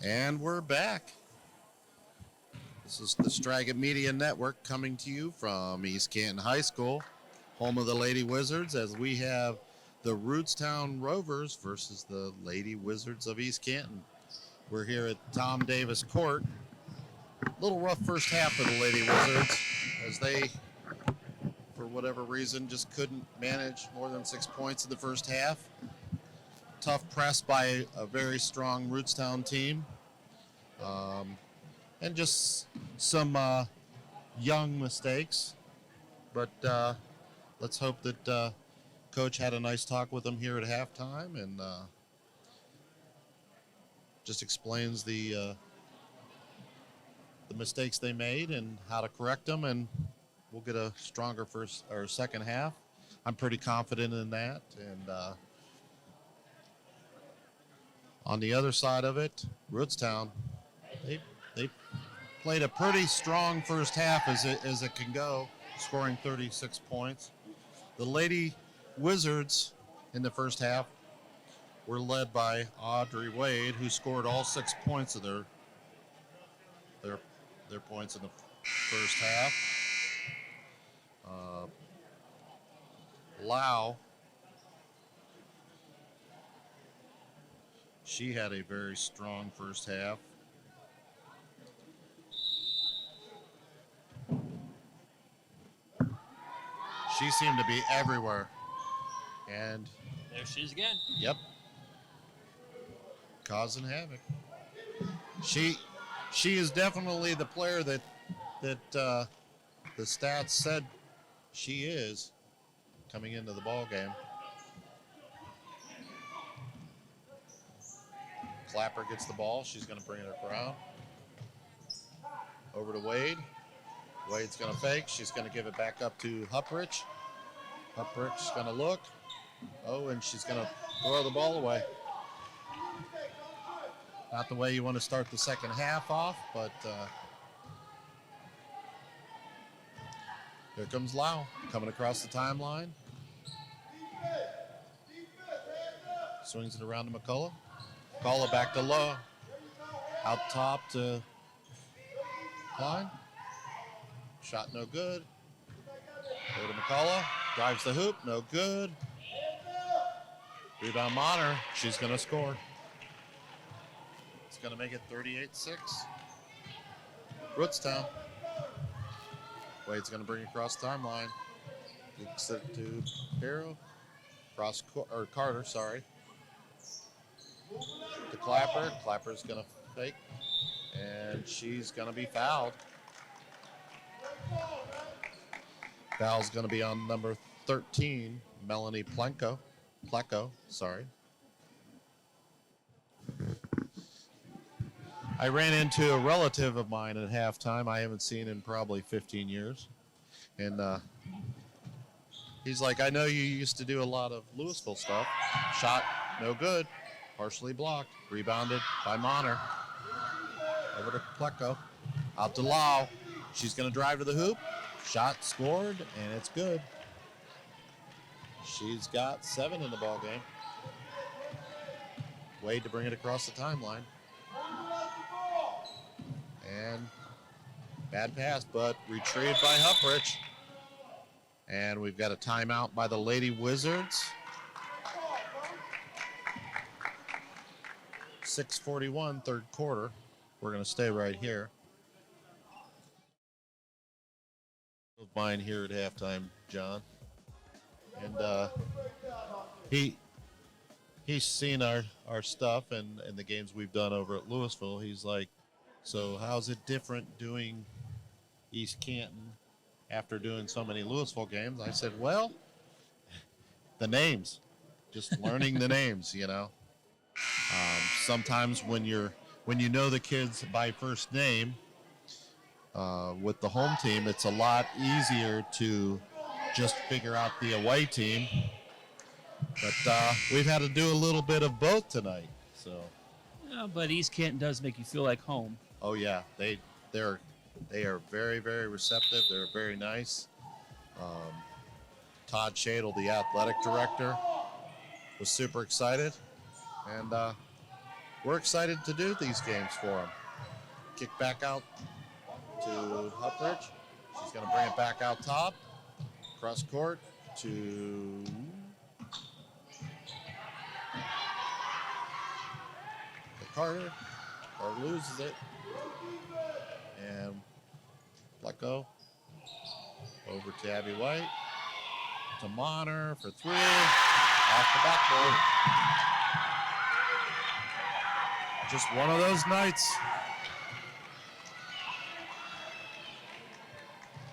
And we're back. This is the Straggett Media Network coming to you from East Canton High School, home of the Lady Wizards, as we have the Rootstown Rovers versus the Lady Wizards of East Canton. We're here at Tom Davis Court. A little rough first half for the Lady Wizards as they, for whatever reason, just couldn't manage more than 6 points in the first half. Tough press by a very strong Rootstown team. And just some young mistakes. But let's hope that Coach had a nice talk with them here at halftime and just explains the mistakes they made and how to correct them, and we'll get a stronger first or second half. I'm pretty confident in that. And on the other side of it, Rootstown, they played a pretty strong first half as it can go, scoring 36 points. The Lady Wizards in the first half were led by Audrey Wade, who scored all 6 points of their points in the first half. Lau, she had a very strong first half. She seemed to be everywhere. And There she is again. yep, causing havoc. She is definitely the player that the stats said she is coming into the ball game. Clapper gets the ball. She's going to bring it around. Over to Wade. Wade's going to fake. She's going to give it back up to Huprich. Huprich's going to look. Oh, and she's going to throw the ball away. Not the way you want to start the second half off, but here comes Lau coming across the timeline. Swings it around to McCullough. McCullough back to Low. Out top to Klein. Shot no good. Go to McCullough. Drives the hoop. No good. Rebound Monner. She's going to score. It's going to make it 38-6. Rootstown. Wade's going to bring it across the timeline. Kicks it to Hero. Carter, sorry. To Clapper. Clapper's going to fake. And she's going to be fouled. Foul's going to be on number 13, Melanie Plecko, sorry. I ran into a relative of mine at halftime I haven't seen in probably 15 years. And he's like, I know you used to do a lot of Louisville stuff. Shot, no good. Partially blocked. Rebounded by Monner. Over to Plecko. Out to Lau. She's going to drive to the hoop. Shot scored, and it's good. She's got 7 in the ball game. Wade to bring it across the timeline. And bad pass, but retrieved by Huprich. And we've got a timeout by the Lady Wizards. 6:41, third quarter. We're going to stay right here. Of mine here at halftime, John. And he's seen our stuff and the games we've done over at Louisville. He's like, so how's it different doing East Canton after doing so many Louisville games? I said, well, the names, just learning the names, you know. Sometimes when you know the kids by first name, with the home team, it's a lot easier to just figure out the away team. But we've had to do a little bit of both tonight. So. Yeah, but East Canton does make you feel like home. Oh yeah, they are very, very receptive. They're very nice. Todd Shadle, the athletic director, was super excited, and we're excited to do these games for them. Kick back out to Huckridge. She's going to bring it back out top. Cross court to Carter. Carter loses it. And let go. Over to Abby White. To Monner for three. Off the backboard. Just one of those nights.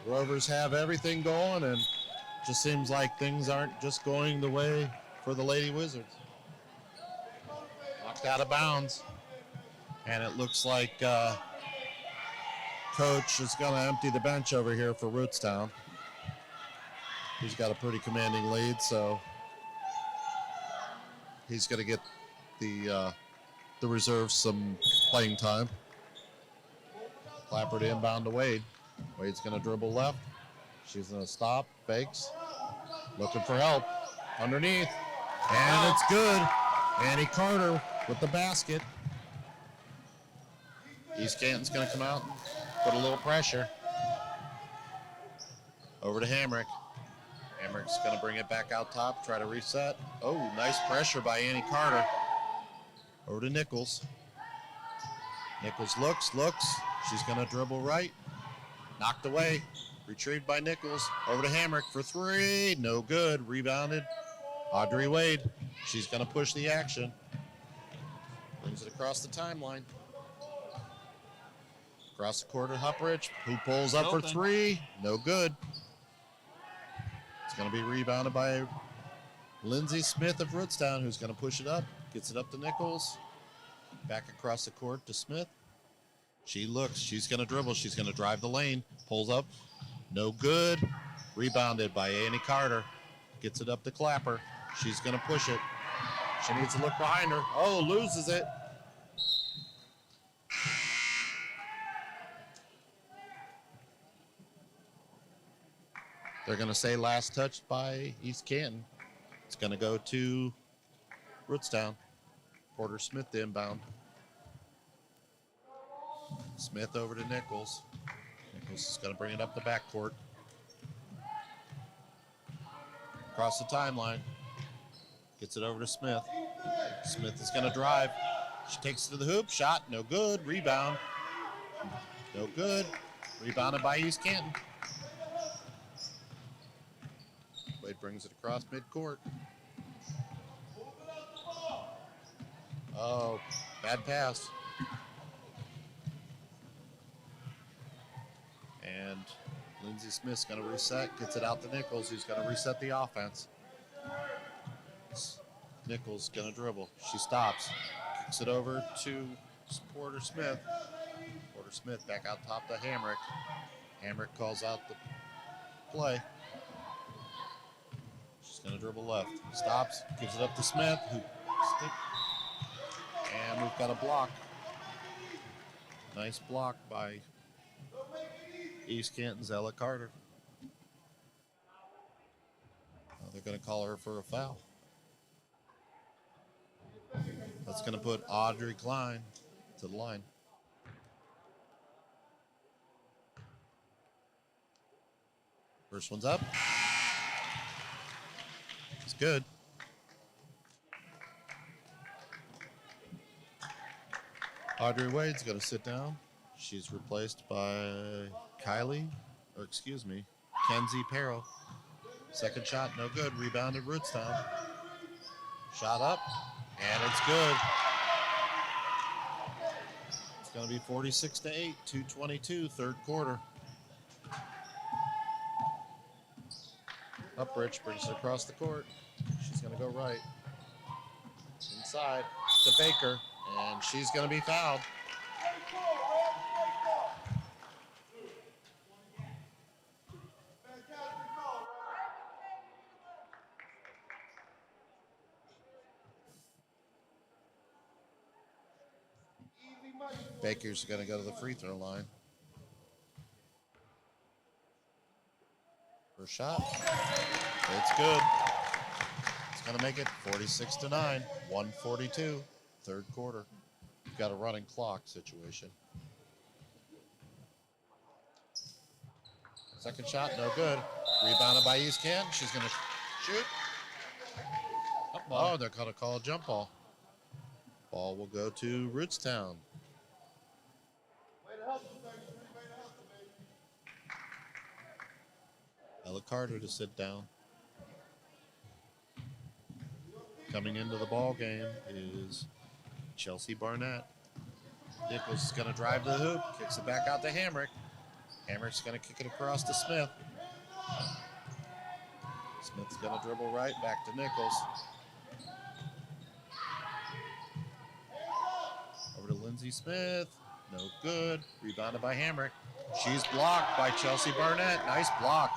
The Rovers have everything going, and just seems like things aren't just going the way for the Lady Wizards. Knocked out of bounds. And it looks like Coach is going to empty the bench over here for Rootstown. He's got a pretty commanding lead, so he's going to get the reserves some playing time. Clapper to inbound to Wade. Wade's going to dribble left. She's going to stop, fakes, looking for help. Underneath, and it's good. Annie Carter with the basket. East Canton's going to come out and put a little pressure. Over to Hamrick. Hamrick's going to bring it back out top, try to reset. Oh, nice pressure by Annie Carter. Over to Nichols. Nichols looks. She's going to dribble right. Knocked away. Retrieved by Nichols. Over to Hamrick for three. No good. Rebounded. Audrey Wade. She's going to push the action. Brings it across the timeline. Across the court to Huckridge, who pulls up for three. No good. It's going to be rebounded by Lindsay Smith of Rootstown, who's going to push it up. Gets it up to Nichols. Back across the court to Smith. She looks. She's going to dribble. She's going to drive the lane. Pulls up. No good. Rebounded by Annie Carter. Gets it up to Clapper. She's going to push it. She needs to look behind her. Oh, loses it. They're going to say last touch by East Canton. It's going to go to Rootstown. Porter Smith to inbound. Smith over to Nichols. Nichols is going to bring it up the backcourt. Across the timeline. Gets it over to Smith. Smith is going to drive. She takes it to the hoop. Shot. No good. Rebound. No good. Rebounded by East Canton. Wade brings it across midcourt. Oh, bad pass. And Lindsay Smith's going to reset, gets it out to Nichols, who's going to reset the offense. Nichols going to dribble. She stops, kicks it over to Porter Smith. Porter Smith back out top to Hamrick. Hamrick calls out the play. She's going to dribble left. Stops, gives it up to Smith, and we've got a block. Nice block by East Canton's Ella Carter. They're going to call her for a foul. That's going to put Audrey Klein to the line. First one's up. It's good. Audrey Wade's going to sit down. She's replaced by Kenzie Perro. Second shot, no good. Rebounded Rootstown. Shot up, and it's good. It's going to be 46-8, 2:22, third quarter. Uprich brings it across the court. She's going to go right. Inside to Baker, and she's going to be fouled. Baker's going to go to the free throw line. First shot. It's good. It's going to make it 46-9, 1:42, third quarter. You've got a running clock situation. Second shot, no good. Rebounded by East Kent. She's going to shoot. Oh, they're going to call a jump ball. Ball will go to Rootstown. Ella Carter to sit down. Coming into the ball game is Chelsea Barnett. Nichols is going to drive to the hoop, kicks it back out to Hamrick. Hamrick's going to kick it across to Smith. Smith's going to dribble right back to Nichols. Over to Lindsay Smith. No good. Rebounded by Hamrick. She's blocked by Chelsea Barnett. Nice block.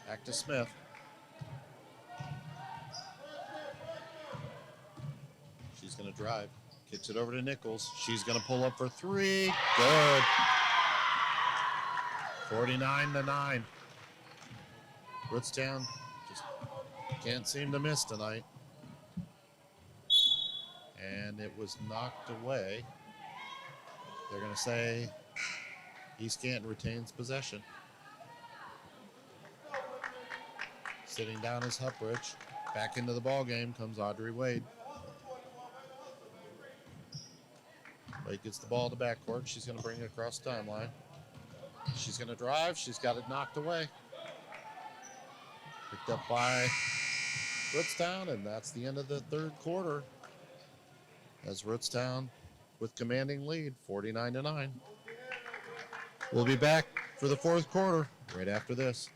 Back to Smith. She's going to drive. Kicks it over to Nichols. She's going to pull up for three. Good. 49-9. Rootstown just can't seem to miss tonight. And it was knocked away. They're going to say East Canton retains possession. Sitting down is Huppridge. Back into the ball game comes Audrey Wade. Wade gets the ball to backcourt. She's going to bring it across the timeline. She's going to drive. She's got it knocked away. Picked up by Rootstown, and that's the end of the third quarter. As Rootstown with commanding lead, 49-9. We'll be back for the fourth quarter right after this.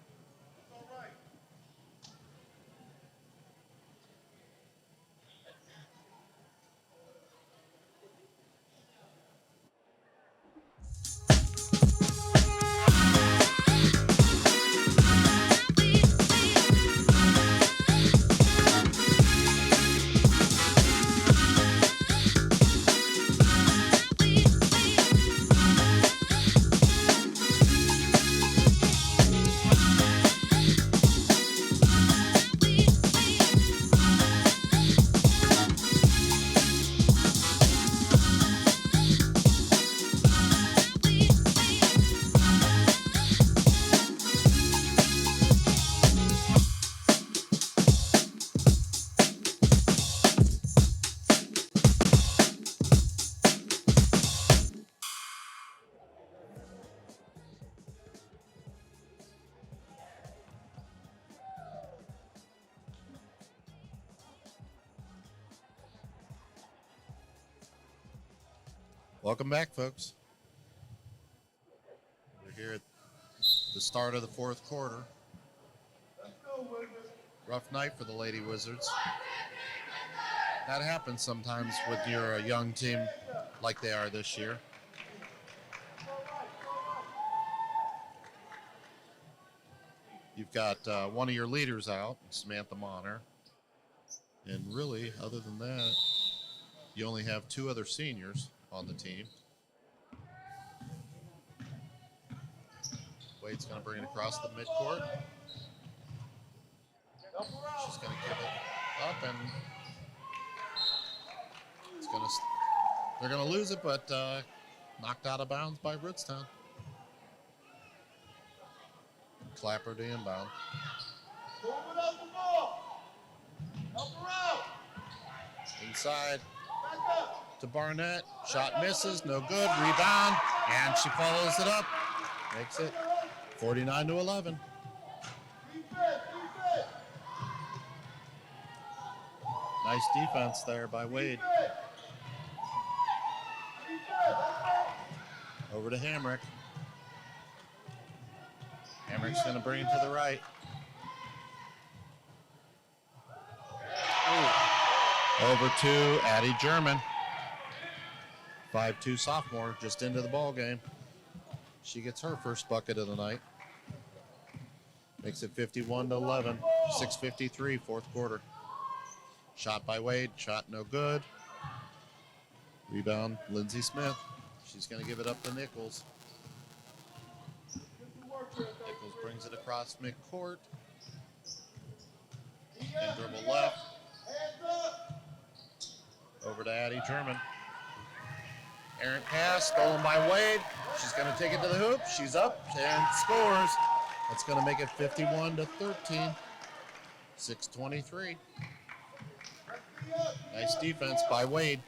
Welcome back, folks. We're here at the start of the fourth quarter. Rough night for the Lady Wizards. That happens sometimes with your young team like they are this year. You've got one of your leaders out, Samantha Monner. And really, other than that, you only have two other seniors on the team. Wade's going to bring it across the midcourt. She's going to give it up, and they're going to lose it, but knocked out of bounds by Rootstown. Clapper to inbound. Inside to Barnett. Shot misses, no good. Rebound, and she follows it up. Makes it 49-11. Nice defense there by Wade. Over to Hamrick. Hamrick's going to bring it to the right. Over to Addie German. 5'2" sophomore, just into the ball game. She gets her first bucket of the night. Makes it 51-11. 6:53, fourth quarter. Shot by Wade, shot no good. Rebound, Lindsay Smith. She's going to give it up to Nichols. Nichols brings it across midcourt. And dribble left. Over to Addie German. Errant pass, stolen by Wade. She's going to take it to the hoop. She's up and scores. That's going to make it 51-13. 6:23. Nice defense by Wade.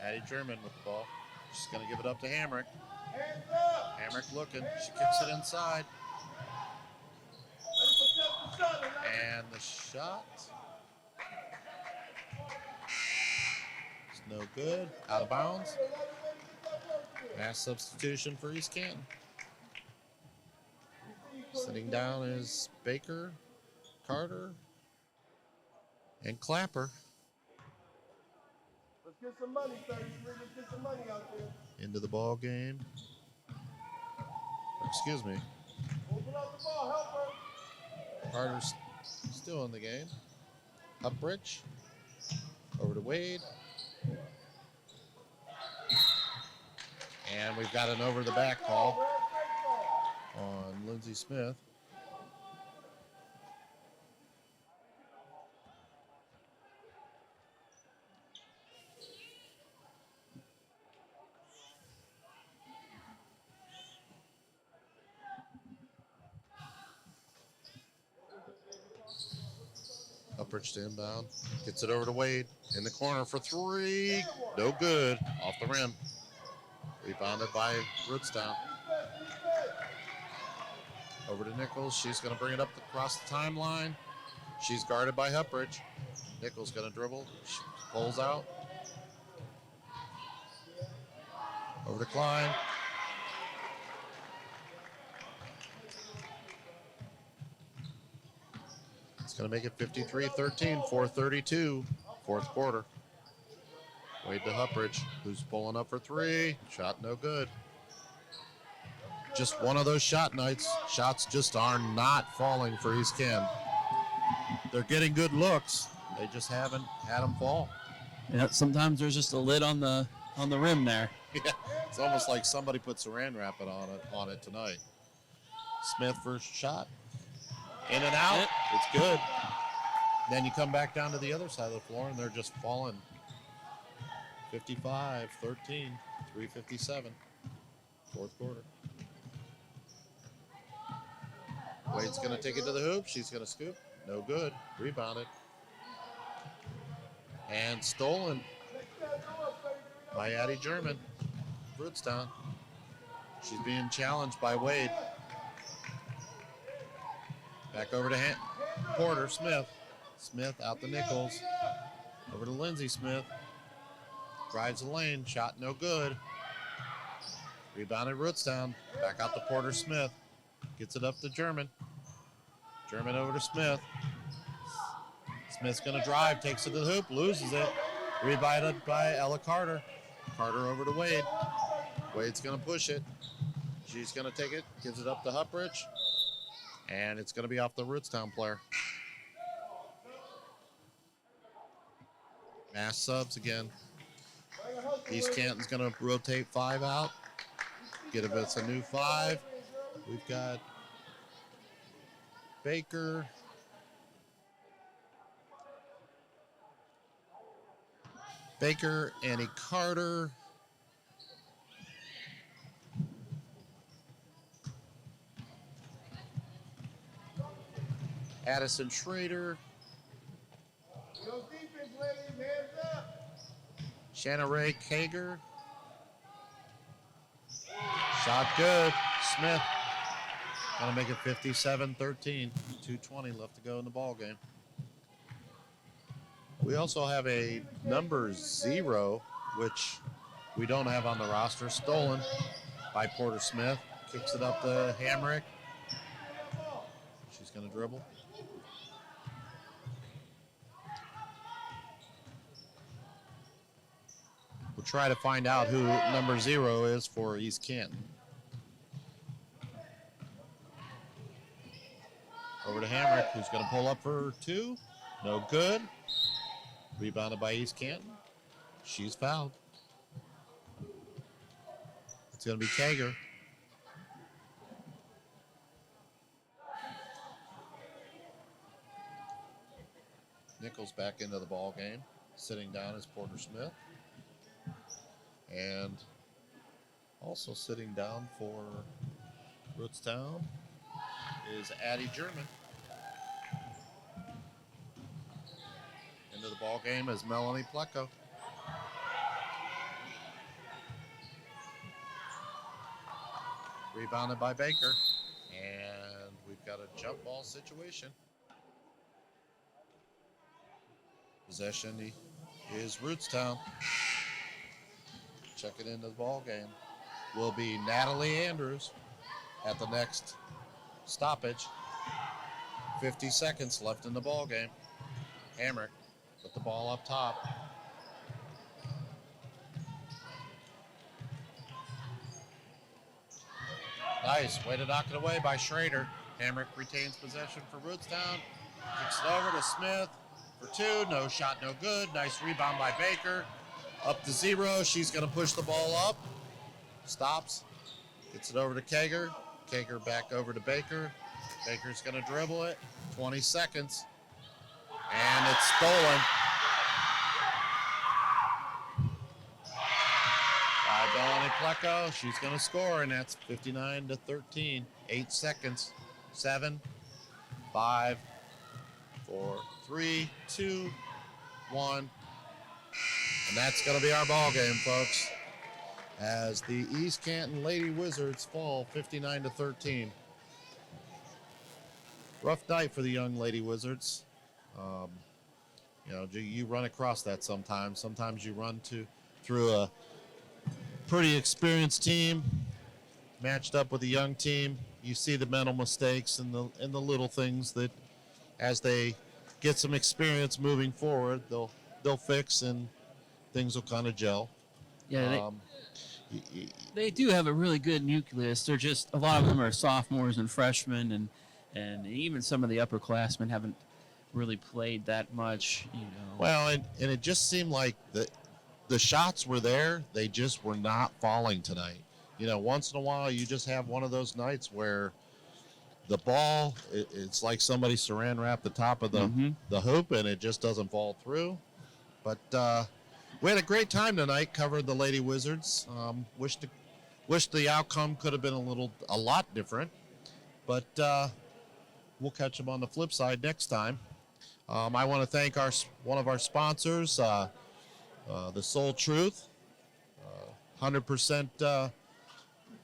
Addie German with the ball. She's going to give it up to Hamrick. Hamrick looking. She kicks it inside. And the shot. It's no good. Out of bounds. Mass substitution for East Canton. Sitting down is Baker, Carter, and Clapper. Let's get some money, 33. Let's get some money out there. Into the ball game. Excuse me. Open up the ball. Help her. Carter's still in the game. Upbridge. Over to Wade. And we've got an over the back call on Lindsey Smith. Upbridge to inbound. Gets it over to Wade. In the corner for three. No good. Off the rim. Rebounded by Rootstown. Over to Nichols. She's going to bring it up across the timeline. She's guarded by Upbridge. Nichols going to dribble. She pulls out. Over to Klein. It's going to make it 53-13, 4:32, fourth quarter. Wade to Upbridge, who's pulling up for three. Shot no good. Just one of those shot nights. Shots just are not falling for East Canton. They're getting good looks. They just haven't had them fall. Yeah, sometimes there's just a lid on the rim there. Yeah, it's almost like somebody put saran wrap on it tonight. Smith first shot. In and out. It's good. Then you come back down to the other side of the floor and they're just falling. 55-13, 3:57, fourth quarter. Wade's going to take it to the hoop. She's going to scoop. No good. Rebounded. And stolen by Addie German. Rootstown. She's being challenged by Wade. Back over to Porter Smith. Smith out to Nichols. Over to Lindsey Smith. Drives the lane. Shot no good. Rebounded Rootstown. Back out to Porter Smith. Gets it up to German. German over to Smith. Smith's going to drive. Takes it to the hoop. Loses it. Rebounded by Ella Carter. Carter over to Wade. Wade's going to push it. She's going to take it. Gives it up to Upbridge. And it's going to be off the Rootstown player. Mass subs again. East Canton's going to rotate five out. Give us a new five. We've got Baker. Annie Carter. Addison Schrader. Yo, defense, ladies, hands up. Shanna Ray Kager. Shot good. Smith. Gonna make it 57-13. 2:20 left to go in the ball game. We also have a number 0, which we don't have on the roster. Stolen by Porter Smith. Kicks it up to Hamrick. She's gonna dribble. We'll try to find out who number 0 is for East Canton. Over to Hamrick, who's going to pull up for two. No good. Rebounded by East Canton. She's fouled. It's going to be Kager. Nichols back into the ball game. Sitting down is Porter Smith. And also sitting down for Rootstown is Addie German. Into the ball game is Melanie Plecko. Rebounded by Baker. And we've got a jump ball situation. Possession is Rootstown. Check it into the ball game. Will be Natalie Andrews at the next stoppage. 50 seconds left in the ball game. Hamrick with the ball up top. Nice. Way to knock it away by Schrader. Hamrick retains possession for Rootstown. Kicks it over to Smith for two. No shot, no good. Nice rebound by Baker. Up to 0. She's going to push the ball up. Stops. Gets it over to Kager. Kager back over to Baker. Baker's going to dribble it. 20 seconds. And it's stolen. By Melanie Plecko. She's going to score, and that's 59-13. 8 seconds. 7, 5, 4, 3, 2, 1. And that's going to be our ball game, folks, as the East Canton Lady Wizards fall 59-13. Rough night for the young Lady Wizards. You run across that sometimes. Sometimes you run through a pretty experienced team matched up with a young team. You see the mental mistakes and the little things that, as they get some experience moving forward, they'll fix and things will kind of gel. Yeah, they do have a really good nucleus. They're just, a lot of them are sophomores and freshmen, and even some of the upperclassmen haven't really played that much, Well, and it just seemed like the shots were there. They just were not falling tonight. Once in a while you just have one of those nights where the ball, it's like somebody saran wrapped the top of the hoop and it just doesn't fall through. But we had a great time tonight covering the Lady Wizards. Wish the outcome could have been a lot different, but we'll catch them on the flip side next time. I want to thank one of our sponsors, the Soul Truth, 100%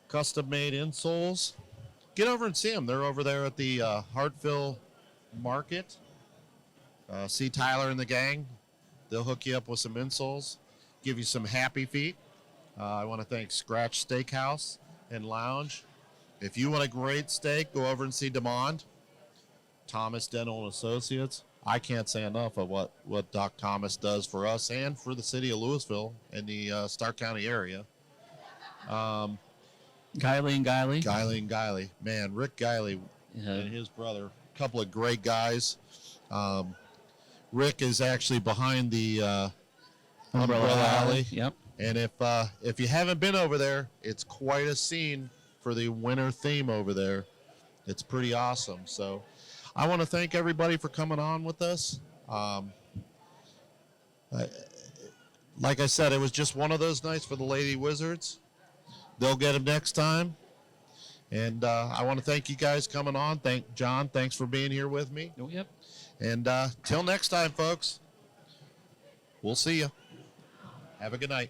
custom-made insoles. Get over and see them. They're over there at the Hartville Market. See Tyler and the gang. They'll hook you up with some insoles, give you some happy feet. I want to thank Scratch Steakhouse and Lounge. If you want a great steak, go over and see Demond. Thomas Dental and Associates. I can't say enough of what Doc Thomas does for us and for the city of Louisville and the Stark County area. Guiley and Guiley. Guiley and Guiley. Man, Rick Guiley and his brother, a couple of great guys. Rick is actually behind the Umbrella Alley. Yep. And if you haven't been over there, it's quite a scene for the winter theme over there. It's pretty awesome. So I want to thank everybody for coming on with us. Like I said, it was just one of those nights for the Lady Wizards. They'll get them next time. And I want to thank you guys coming on. John, thanks for being here with me. Oh, yep. And till next time, folks, we'll see you. Have a good night.